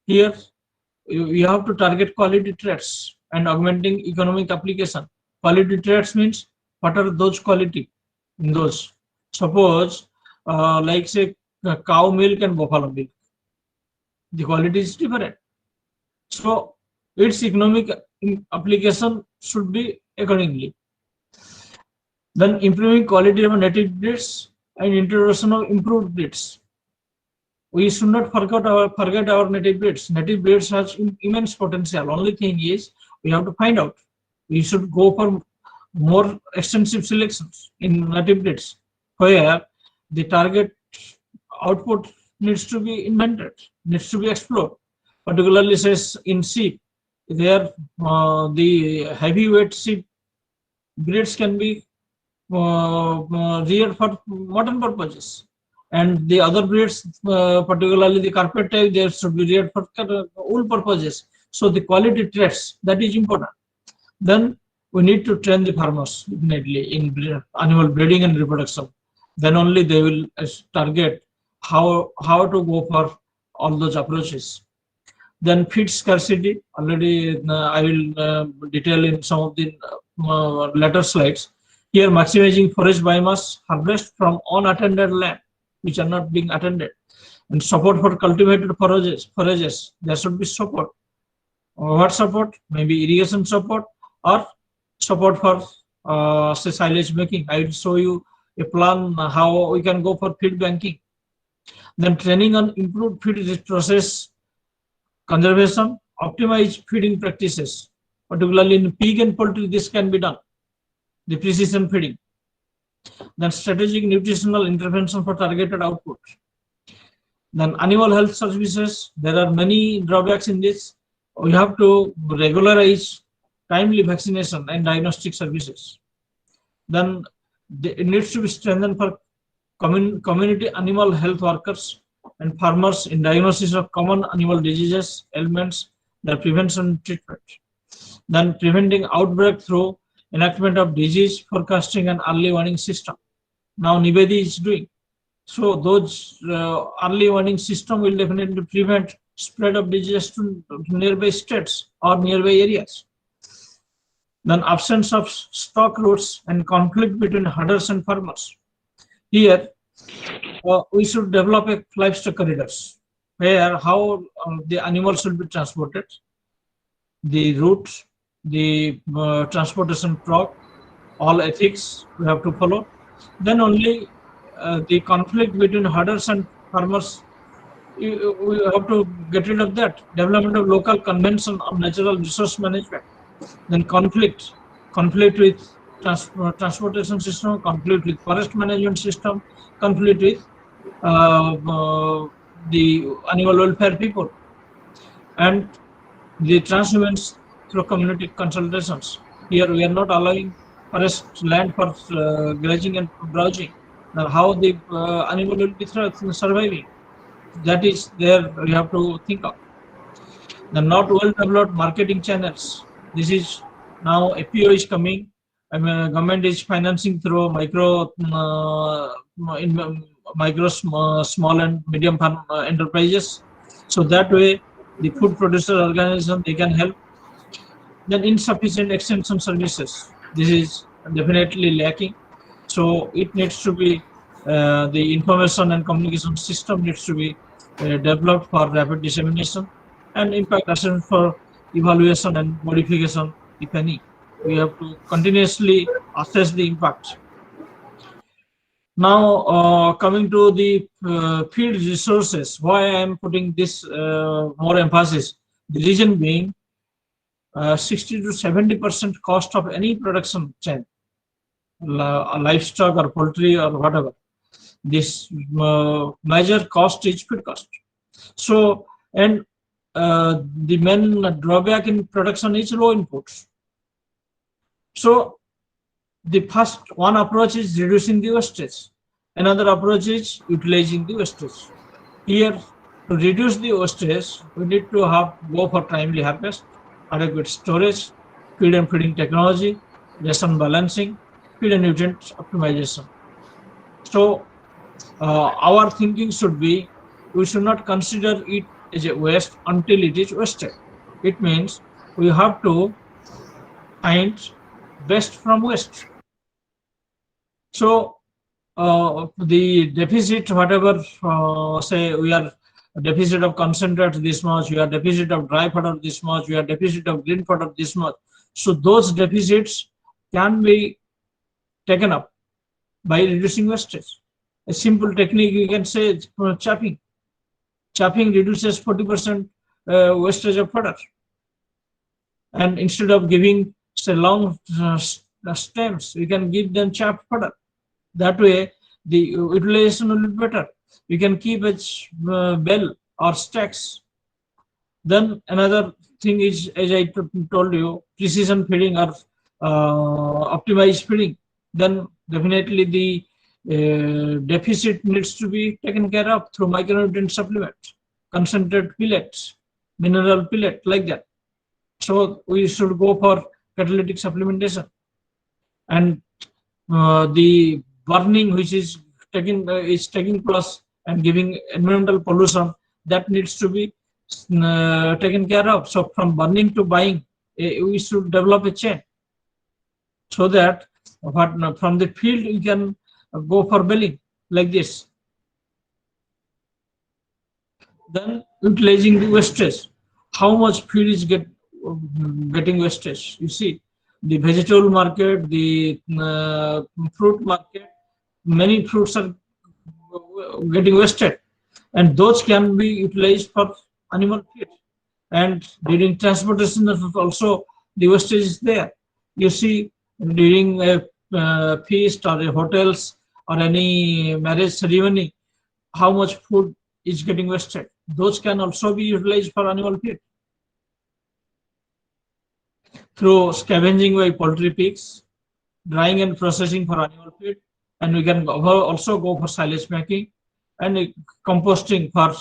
Here you have to target quality traits and augmenting economic application. Quality traits means what are those quality in those? Suppose like say cow milk and buffalo milk, the quality is different. So its economic application should be accordingly. Then improving quality of native breeds and introduction of improved breeds. We should not forget our native breeds. Native breeds has immense potential. Only thing is we have to find out. We should go for more extensive selections in native breeds, where the target output needs to be invented, needs to be explored. Particularly says in sheep, there the heavyweight sheep breeds can be reared for mutton purposes, and the other breeds, particularly the carpet type, they should be reared for wool purposes. So the quality traits, that is important. Then we need to train the farmers definitely in animal breeding and reproduction. Then only they will target how to go for all those approaches. Then feed scarcity, already I will detail in some of the later slides. Here maximizing forage biomass harvest from unattended land which are not being attended, and support for cultivated forages. There should be support. What support? Maybe irrigation support or support for say silage making. I will show you a plan how we can go for feed banking. Then training on improved feed process conservation, optimize feeding practices, particularly in pig and poultry. This can be done. The precision feeding. Then strategic nutritional intervention for targeted output. Then animal health services. There are many drawbacks in this. We have to regularize timely vaccination and diagnostic services. Then it needs to be strengthened for community animal health workers and farmers in diagnosis of common animal diseases, ailments, their prevention and treatment. Then preventing outbreak through enactment of disease forecasting and early warning system. Now Nivedi is doing. So those early warning system will definitely prevent spread of disease to nearby states or nearby areas. Then absence of stock routes and conflict between herders and farmers. Here we should develop a livestock corridors where how the animals should be transported, the route, the transportation truck, all ethics we have to follow. Then only the conflict between herders and farmers, we have to get rid of that. Development of local convention on natural resource management. Then conflict with transportation system, conflict with forest management system, conflict with the animal welfare people, and the transhumance through community consultations. Here we are not allowing forest land for grazing and browsing. Now how the animal will be surviving, that is there we have to think of. The not well developed marketing channels. This is now FPO is coming. Government is financing through micro, small and medium farm enterprises. So that way, the food producer organization, they can help. Then insufficient extension services. This is definitely lacking. So it needs to be the information and communication system needs to be developed for rapid dissemination, and impact assessment for evaluation and modification, if any. We have to continuously assess the impact. Now, coming to the field resources, why I am putting this more emphasis? The reason being, 60 to 70% cost of any production chain, livestock or poultry or whatever. This major cost is feed cost. So, and the main drawback in production is low inputs. So the first one approach is reducing the wastage. Another approach is utilizing the wastage. Here, to reduce the wastage, we need to go for timely harvest, adequate storage, feed and feeding technology, ration balancing, feed and nutrient optimization. So our thinking should be, we should not consider it as a waste until it is wasted. It means we have to find best from waste. So the deficit, whatever, say we are deficit of concentrate this much, we are deficit of dry fodder this much, we are deficit of green fodder this much. So those deficits can be taken up by reducing wastage. A simple technique you can say is chopping. Chopping reduces 40% wastage of fodder. And instead of giving, say, long stems, we can give them chopped fodder. That way, the utilization will be better. We can keep a bell or stacks. Then another thing is, as I told you, precision feeding or optimized feeding. Then definitely the deficit needs to be taken care of through micronutrient supplements, concentrate pellets, mineral pellet, like that. So we should go for catalytic supplementation. And the burning which is taking place and giving environmental pollution, that needs to be taken care of. So from burning to buying, we should develop a chain, so that from the field we can go for belling, like this. Then utilizing the wastage. How much feed is getting wastage? You see, the vegetable market, the fruit market, many fruits are getting wasted, and those can be utilized for animal feed. And during transportation also the wastage is there. You see, during a feast or a hotels or any marriage ceremony, how much food is getting wasted. Those can also be utilized for animal feed. Through scavenging by poultry pigs, drying and processing for animal feed, and we can also go for silage making, and composting for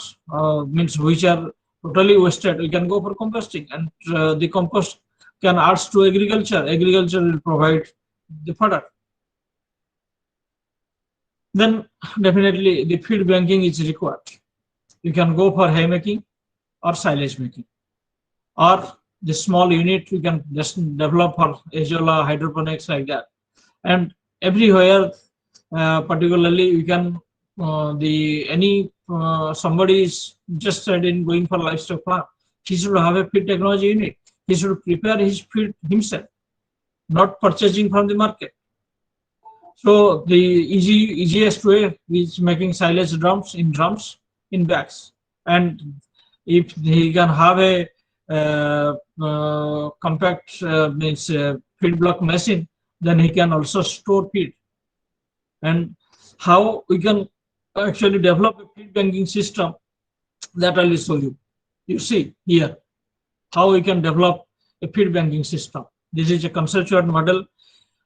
means which are totally wasted. We can go for composting, and the compost can add to agriculture. Agriculture will provide the fodder. Then definitely the feed banking is required. You can go for hay making or silage making, or the small unit we can just develop for azola, hydroponics, like that. And everywhere, particularly we can somebody is interested in going for livestock farm, he should have a feed technology unit. He should prepare his feed himself, not purchasing from the market. So the easiest way is making silage drums in bags. And if he can have a compact feed block machine, then he can also store feed. And how we can actually develop a feed banking system, that I will show you. You see here how we can develop a feed banking system. This is a conceptual model.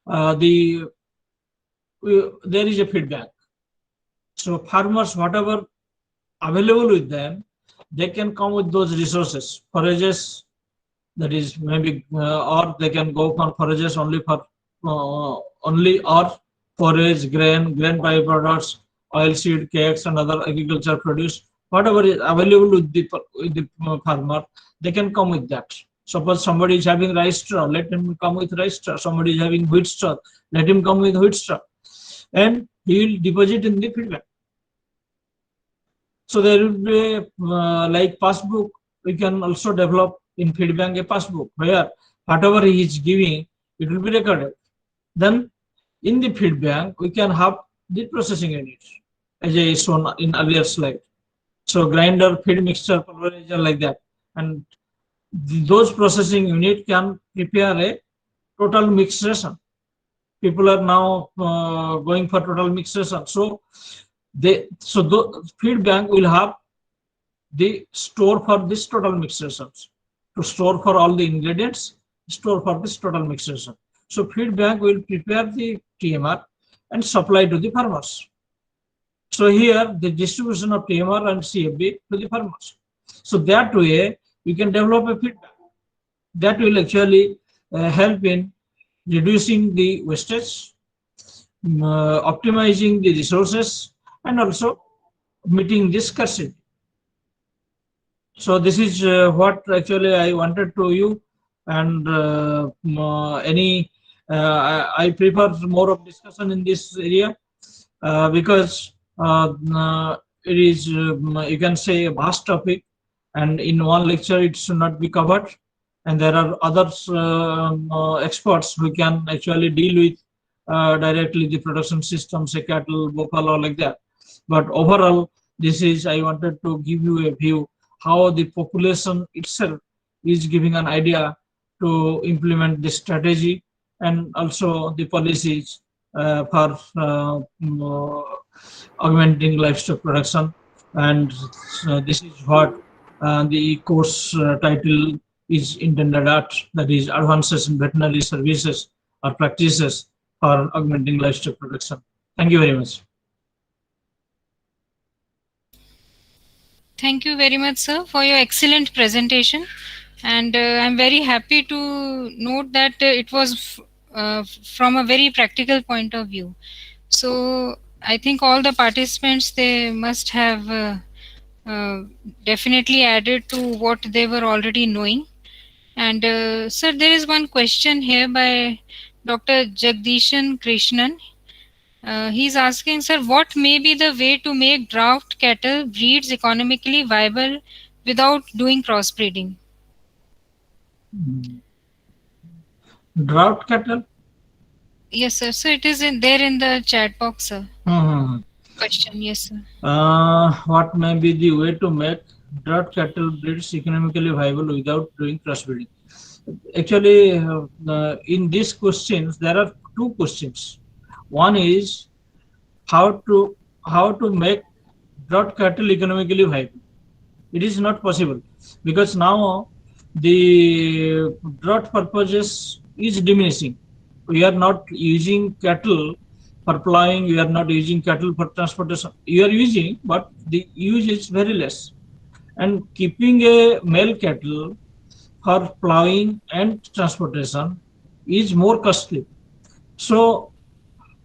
There is a feed bank. So farmers, whatever available with them, they can come with those resources, forages, that is maybe, or they can go for forages only or forage, grain byproducts, oil seed, cakes, and other agriculture produce. Whatever is available with the farmer, they can come with that. Suppose somebody is having rice straw, let him come with rice straw. Somebody is having wheat straw, let him come with wheat straw, and he will deposit in the feed bank. So there will be like passbook. We can also develop in feed bank a passbook where whatever he is giving, it will be recorded. Then in the feed bank, we can have the processing unit, as I shown in earlier slide. So grinder, feed mixture, pulverizer, like that. And those processing unit can prepare a total mixed ration. People are now going for total mixed ration. So the feed bank will have the store for this total mixed rations, to store for all the ingredients, store for this total mixed ration. So feed bank will prepare the TMR and supply to the farmers. So here the distribution of TMR and CFB to the farmers. So that way we can develop a feed bank that will actually help in reducing the wastage, optimizing the resources, and also meeting this scarcity. So this is what actually I wanted to you, and I prefer more of discussion in this area because it is you can say a vast topic, and in one lecture it should not be covered, and there are other experts who can actually deal with directly the production system, say cattle, buffalo, like that. But overall, this is I wanted to give you a view how the population itself is giving an idea to implement this strategy, and also the policies for augmenting livestock production. And this is what the course title is intended at, that is advances in veterinary services or practices for augmenting livestock production. Thank you very much. Thank you very much, sir, for your excellent presentation. And I'm very happy to note that it was from a very practical point of view. So I think all the participants, they must have uh, definitely added to what they were already knowing. And sir, there is one question here by Dr. Jagdishan Krishnan. He's asking, sir, what may be the way to make draft cattle breeds economically viable without doing crossbreeding? Drought cattle? Yes, sir. So it is in there in the chat box, sir. Question, yes, sir. What may be the way to make drought cattle breeds economically viable without doing crossbreeding? Actually, in these questions, there are two questions. One is how to make drought cattle economically viable. It is not possible because now the drought purposes is diminishing. We are not using cattle for plowing, we are not using cattle for transportation. You are using, but the use is very less. And keeping a male cattle for plowing and transportation is more costly. So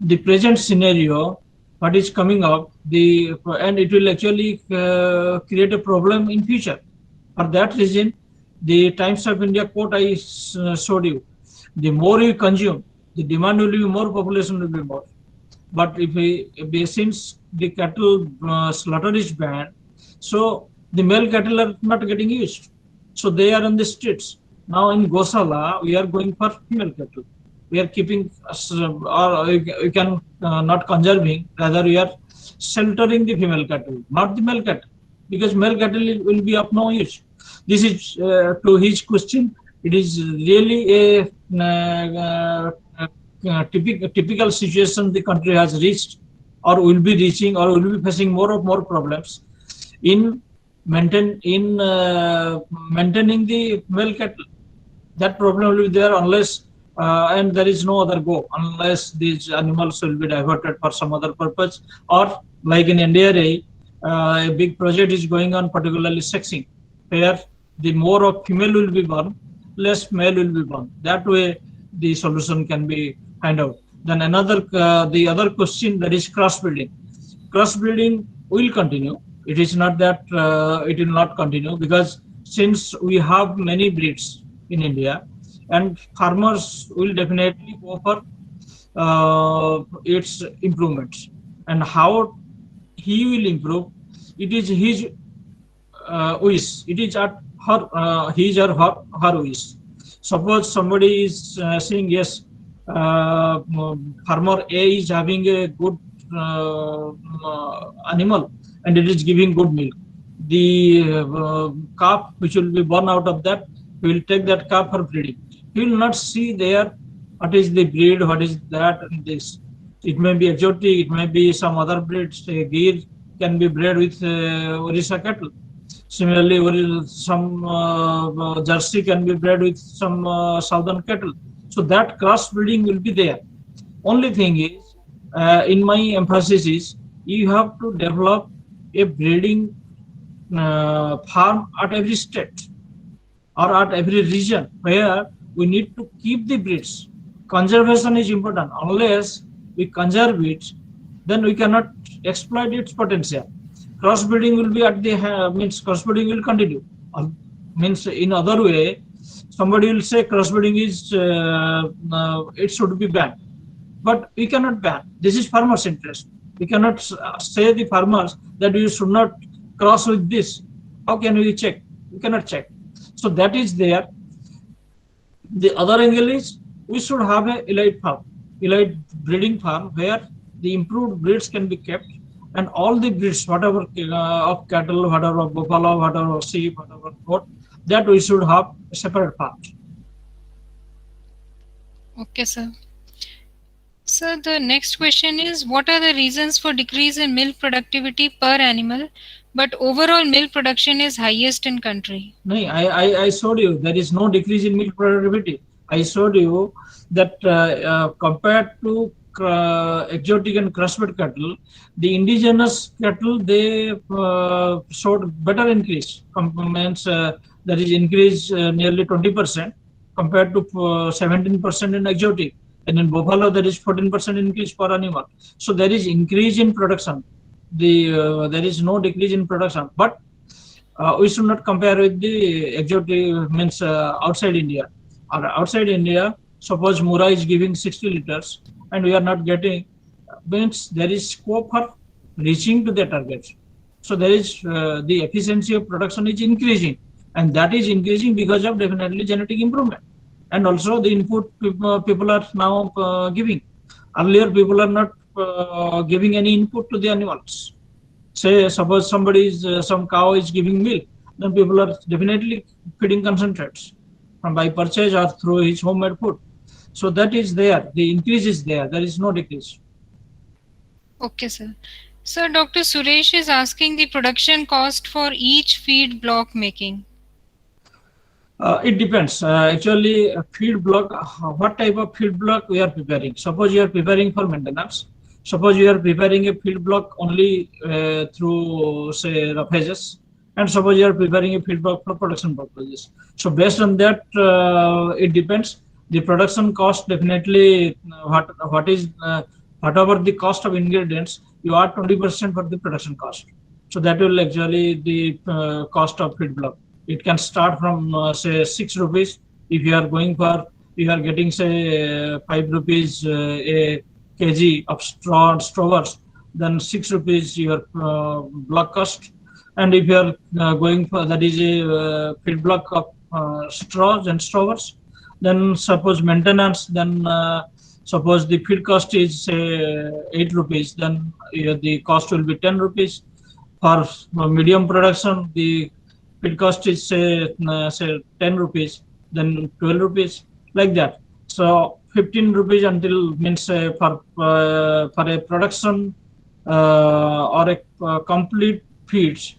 the present scenario, what is coming up, and it will actually create a problem in future. For that reason, the Times of India quote I showed you: the more you consume, the demand will be more, population will be more. But since the cattle slaughter is banned, so the male cattle are not getting used. So they are on the streets. Now in Gosala, we are going for female cattle. We are keeping, or we can not conserving, rather we are sheltering the female cattle, not the male cattle, because male cattle will be of no use. This is to his question. It is really a typical situation the country has reached, or will be reaching, or will be facing more problems in maintaining the male cattle. That problem will be there unless and there is no other go, unless these animals will be diverted for some other purpose, or like in India, a big project is going on, particularly sexing, where the more of female will be born, less male will be born. That way the solution can be find out. Then the other question, that is crossbreeding. Crossbreeding will continue. It is not that it will not continue, because since we have many breeds in India, and farmers will definitely go for its improvements. And how he will improve, it is his wish. It is at his or her wish. Suppose somebody is saying, yes, farmer A is having a good animal and it is giving good milk. The calf which will be born out of that He will take that calf for breeding. He will not see there what is the breed, what is that and this. It may be exotic, it may be some other breeds. Gir can be bred with Orissa cattle. Similarly, some Jersey can be bred with some southern cattle. So that cross breeding will be there. Only thing is, in my emphasis is, you have to develop a breeding farm at every state or at every region where we need to keep the breeds. Conservation is important. Unless we conserve it, then we cannot exploit its potential. Crossbreeding will be at the means crossbreeding will continue. Means in other way, somebody will say crossbreeding is it should be banned, but we cannot ban. This is farmers' interest. We cannot say the farmers that you should not cross with this. How can we check? We cannot check. So that is there. The other angle is we should have a elite farm, elite breeding farm where the improved breeds can be kept, and all the breeds, whatever of cattle, whatever of buffalo, whatever of sheep, whatever of goat, that we should have a separate farm. Okay, sir. So the next question is, what are the reasons for decrease in milk productivity per animal, but overall milk production is highest in country? No, I showed you there is no decrease in milk productivity. I showed you that compared to exotic and crossbred cattle, the indigenous cattle they showed better increase. Means there is increase nearly 20% compared to 17% in exotic. And in buffalo there is 14% increase per animal. So there is increase in production. There is no decrease in production, but we should not compare with the exotic means outside India. Or outside India, suppose Mura is giving 60 liters and we are not getting, means there is scope for reaching to the target. So there is the efficiency of production is increasing, and that is increasing because of definitely genetic improvement, and also the input people are now giving. Earlier, people are not giving any input to the animals. Say suppose somebody is some cow is giving milk, then people are definitely feeding concentrates from by purchase or through his homemade food. So that is there, the increase is there, there is no decrease. Okay, sir. So Dr. Suresh is asking the production cost for each feed block making. It depends. Actually, a feed block, what type of feed block we are preparing. Suppose you are preparing for maintenance. Suppose you are preparing a feed block only through, say, roughages. And suppose you are preparing a feed block for production purposes. So based on that, it depends. The production cost definitely, what is, whatever the cost of ingredients, you add 20% for the production cost. So that will actually the cost of feed block. It can start from say 6 rupees. If you are going for, you are getting say 5 rupees a kg of strawers, then 6 rupees your block cost. And if you are going for, that is a feed block of straws and strawers, then suppose maintenance, then suppose the feed cost is say 8 rupees, then the cost will be 10 rupees. For medium production, the feed cost is say 10 rupees, then 12 rupees, like that. So 15 rupees until means for a production or a complete feeds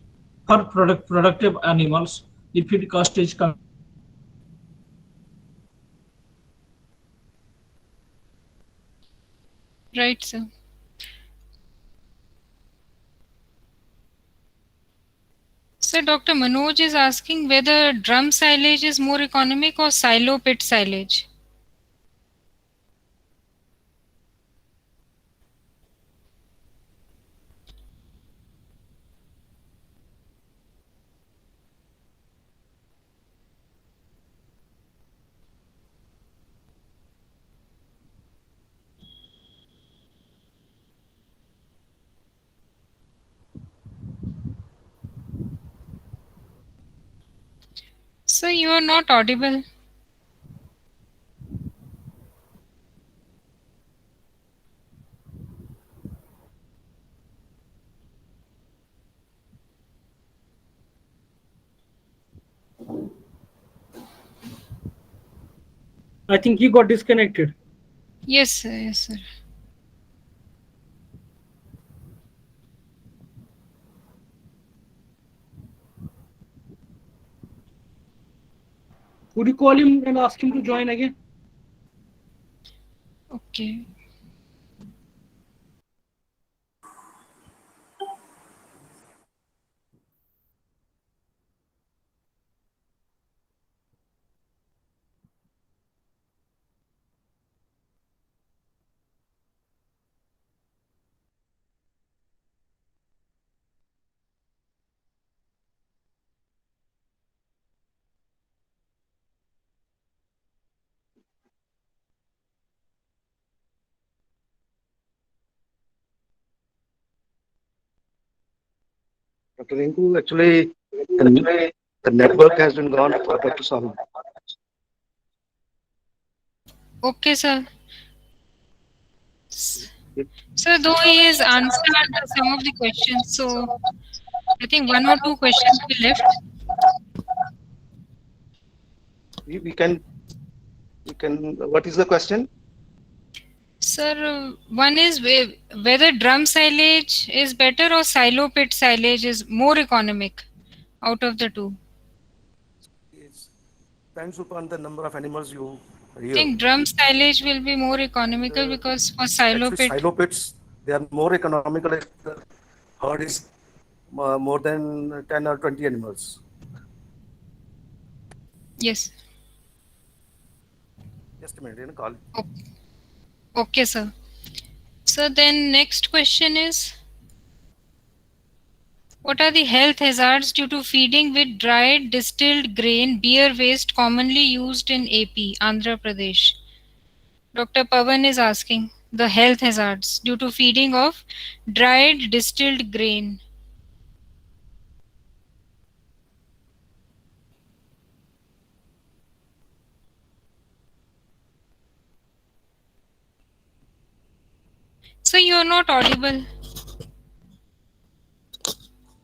for productive animals, the feed cost is Right, sir. So Dr. Manoj is asking whether drum silage is more economic or silo pit silage. So you are not audible. I think he got disconnected. Yes, sir. Yes, sir. Would you call him and ask him to join again? Okay. Dr. Rinku, actually, the network has been gone for Dr. Sahu. Okay, sir. So though he has answered some of the questions, so I think one or two questions we left. We can. What is the question? Sir, one is whether drum silage is better or silo pit silage is more economic out of the two. It depends upon the number of animals you I rear. think drum silage will be more economical The, because for silo actually, pit, silo pits they are more economical if the herd is more than 10 or 20 animals. yes. Just a minute, call. O- Okay, sir. So then next question is, what are the health hazards due to feeding with dried distilled grain beer waste commonly used in AP, Andhra Pradesh? Dr. Pavan is asking the health hazards due to feeding of dried distilled grain. So you're not audible.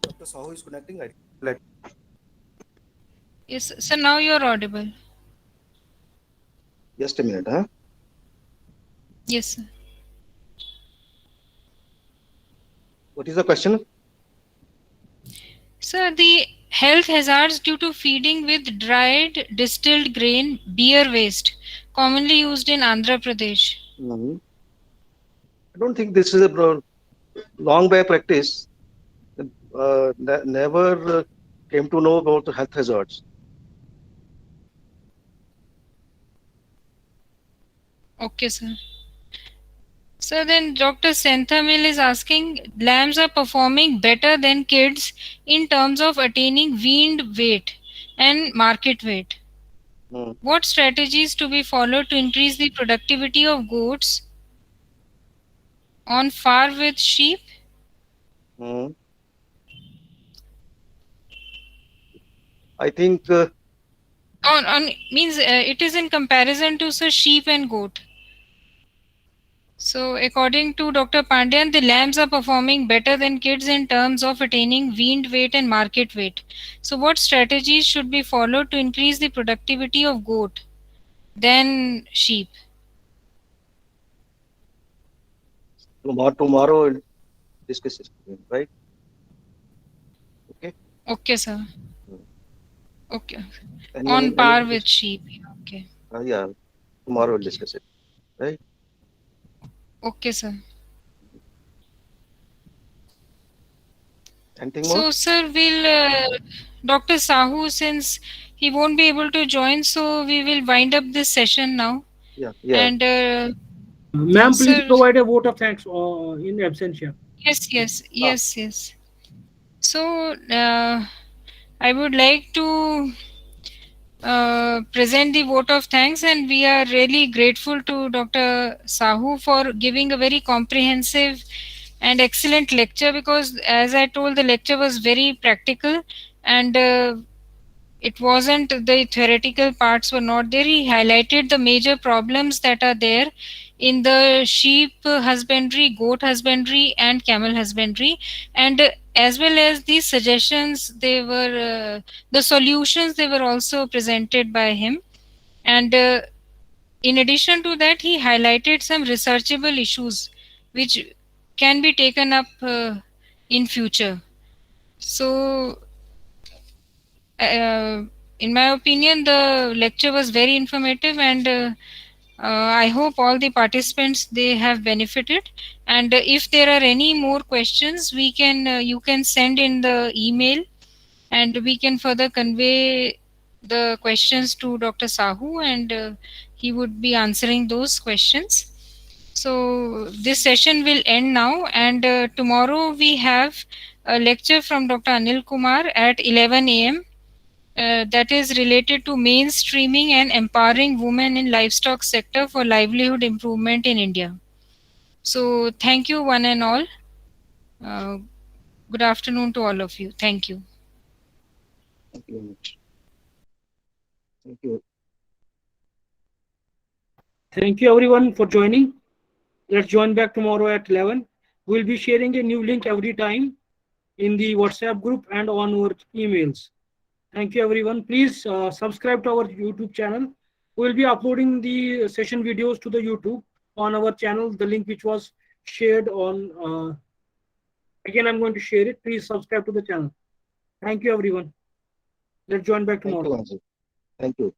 Dr. Sahu is connecting. Let Yes, so now you're audible. just a minute, huh? Yes, sir. What is the question? So the health hazards due to feeding with dried distilled grain beer waste commonly used in Andhra Pradesh. Mhm. I don't think this is a long by practice. Never came to know about the health hazards. Okay, sir. So then Dr. Senthamil is asking, lambs are performing better than kids in terms of attaining weaned weight and market weight. Mm, What strategies to be followed to increase the productivity of goats on par with sheep? mm. I think On means it is in comparison to so sheep and goat. So according to Dr. Pandyan, the lambs are performing better than kids in terms of attaining weaned weight and market weight. So what strategies should be followed to increase the productivity of goat than sheep? tomorrow we'll discuss it, right? Okay. Okay, sir. Mm. Okay. On Any par other with question? sheep. Okay. Yeah, tomorrow we'll discuss it, right? Okay, sir. Anything more? So, sir, will Dr. Sahu, since he won't be able to join, so we will wind up this session now. Yeah, yeah. And, Ma'am, please sir, provide a vote of thanks in absentia. Ah, yes. So, I would like to present the vote of thanks, and we are really grateful to Dr. Sahu for giving a very comprehensive and excellent lecture because, as I told, the lecture was very practical and it wasn't the theoretical parts were not there. He highlighted the major problems that are there in the sheep husbandry, goat husbandry, and camel husbandry, and as well as these suggestions, they were the solutions they were also presented by him, and in addition to that, he highlighted some researchable issues which can be taken up in future. So, in my opinion, the lecture was very informative, and I hope all the participants they have benefited. And if there are any more questions, we can you can send in the email, and we can further convey the questions to Dr. Sahu, and he would be answering those questions. So this session will end now, and tomorrow we have a lecture from Dr. Anil Kumar at 11 a.m. That is related to mainstreaming and empowering women in livestock sector for livelihood improvement in India. So thank you one and all. Uh, Good afternoon to all of you. Thank you. Thank you very much. Thank you. Thank you everyone for joining. Let's join back tomorrow at 11. We'll be sharing a new link every time in the WhatsApp group and on our emails. Thank you everyone. Please subscribe to our YouTube channel. We'll be uploading the session videos to the YouTube on our channel, the link which was shared on, again I'm going to share it. Please subscribe to the channel. Thank you everyone. Let's join back Thank tomorrow. you, Anju. Thank you.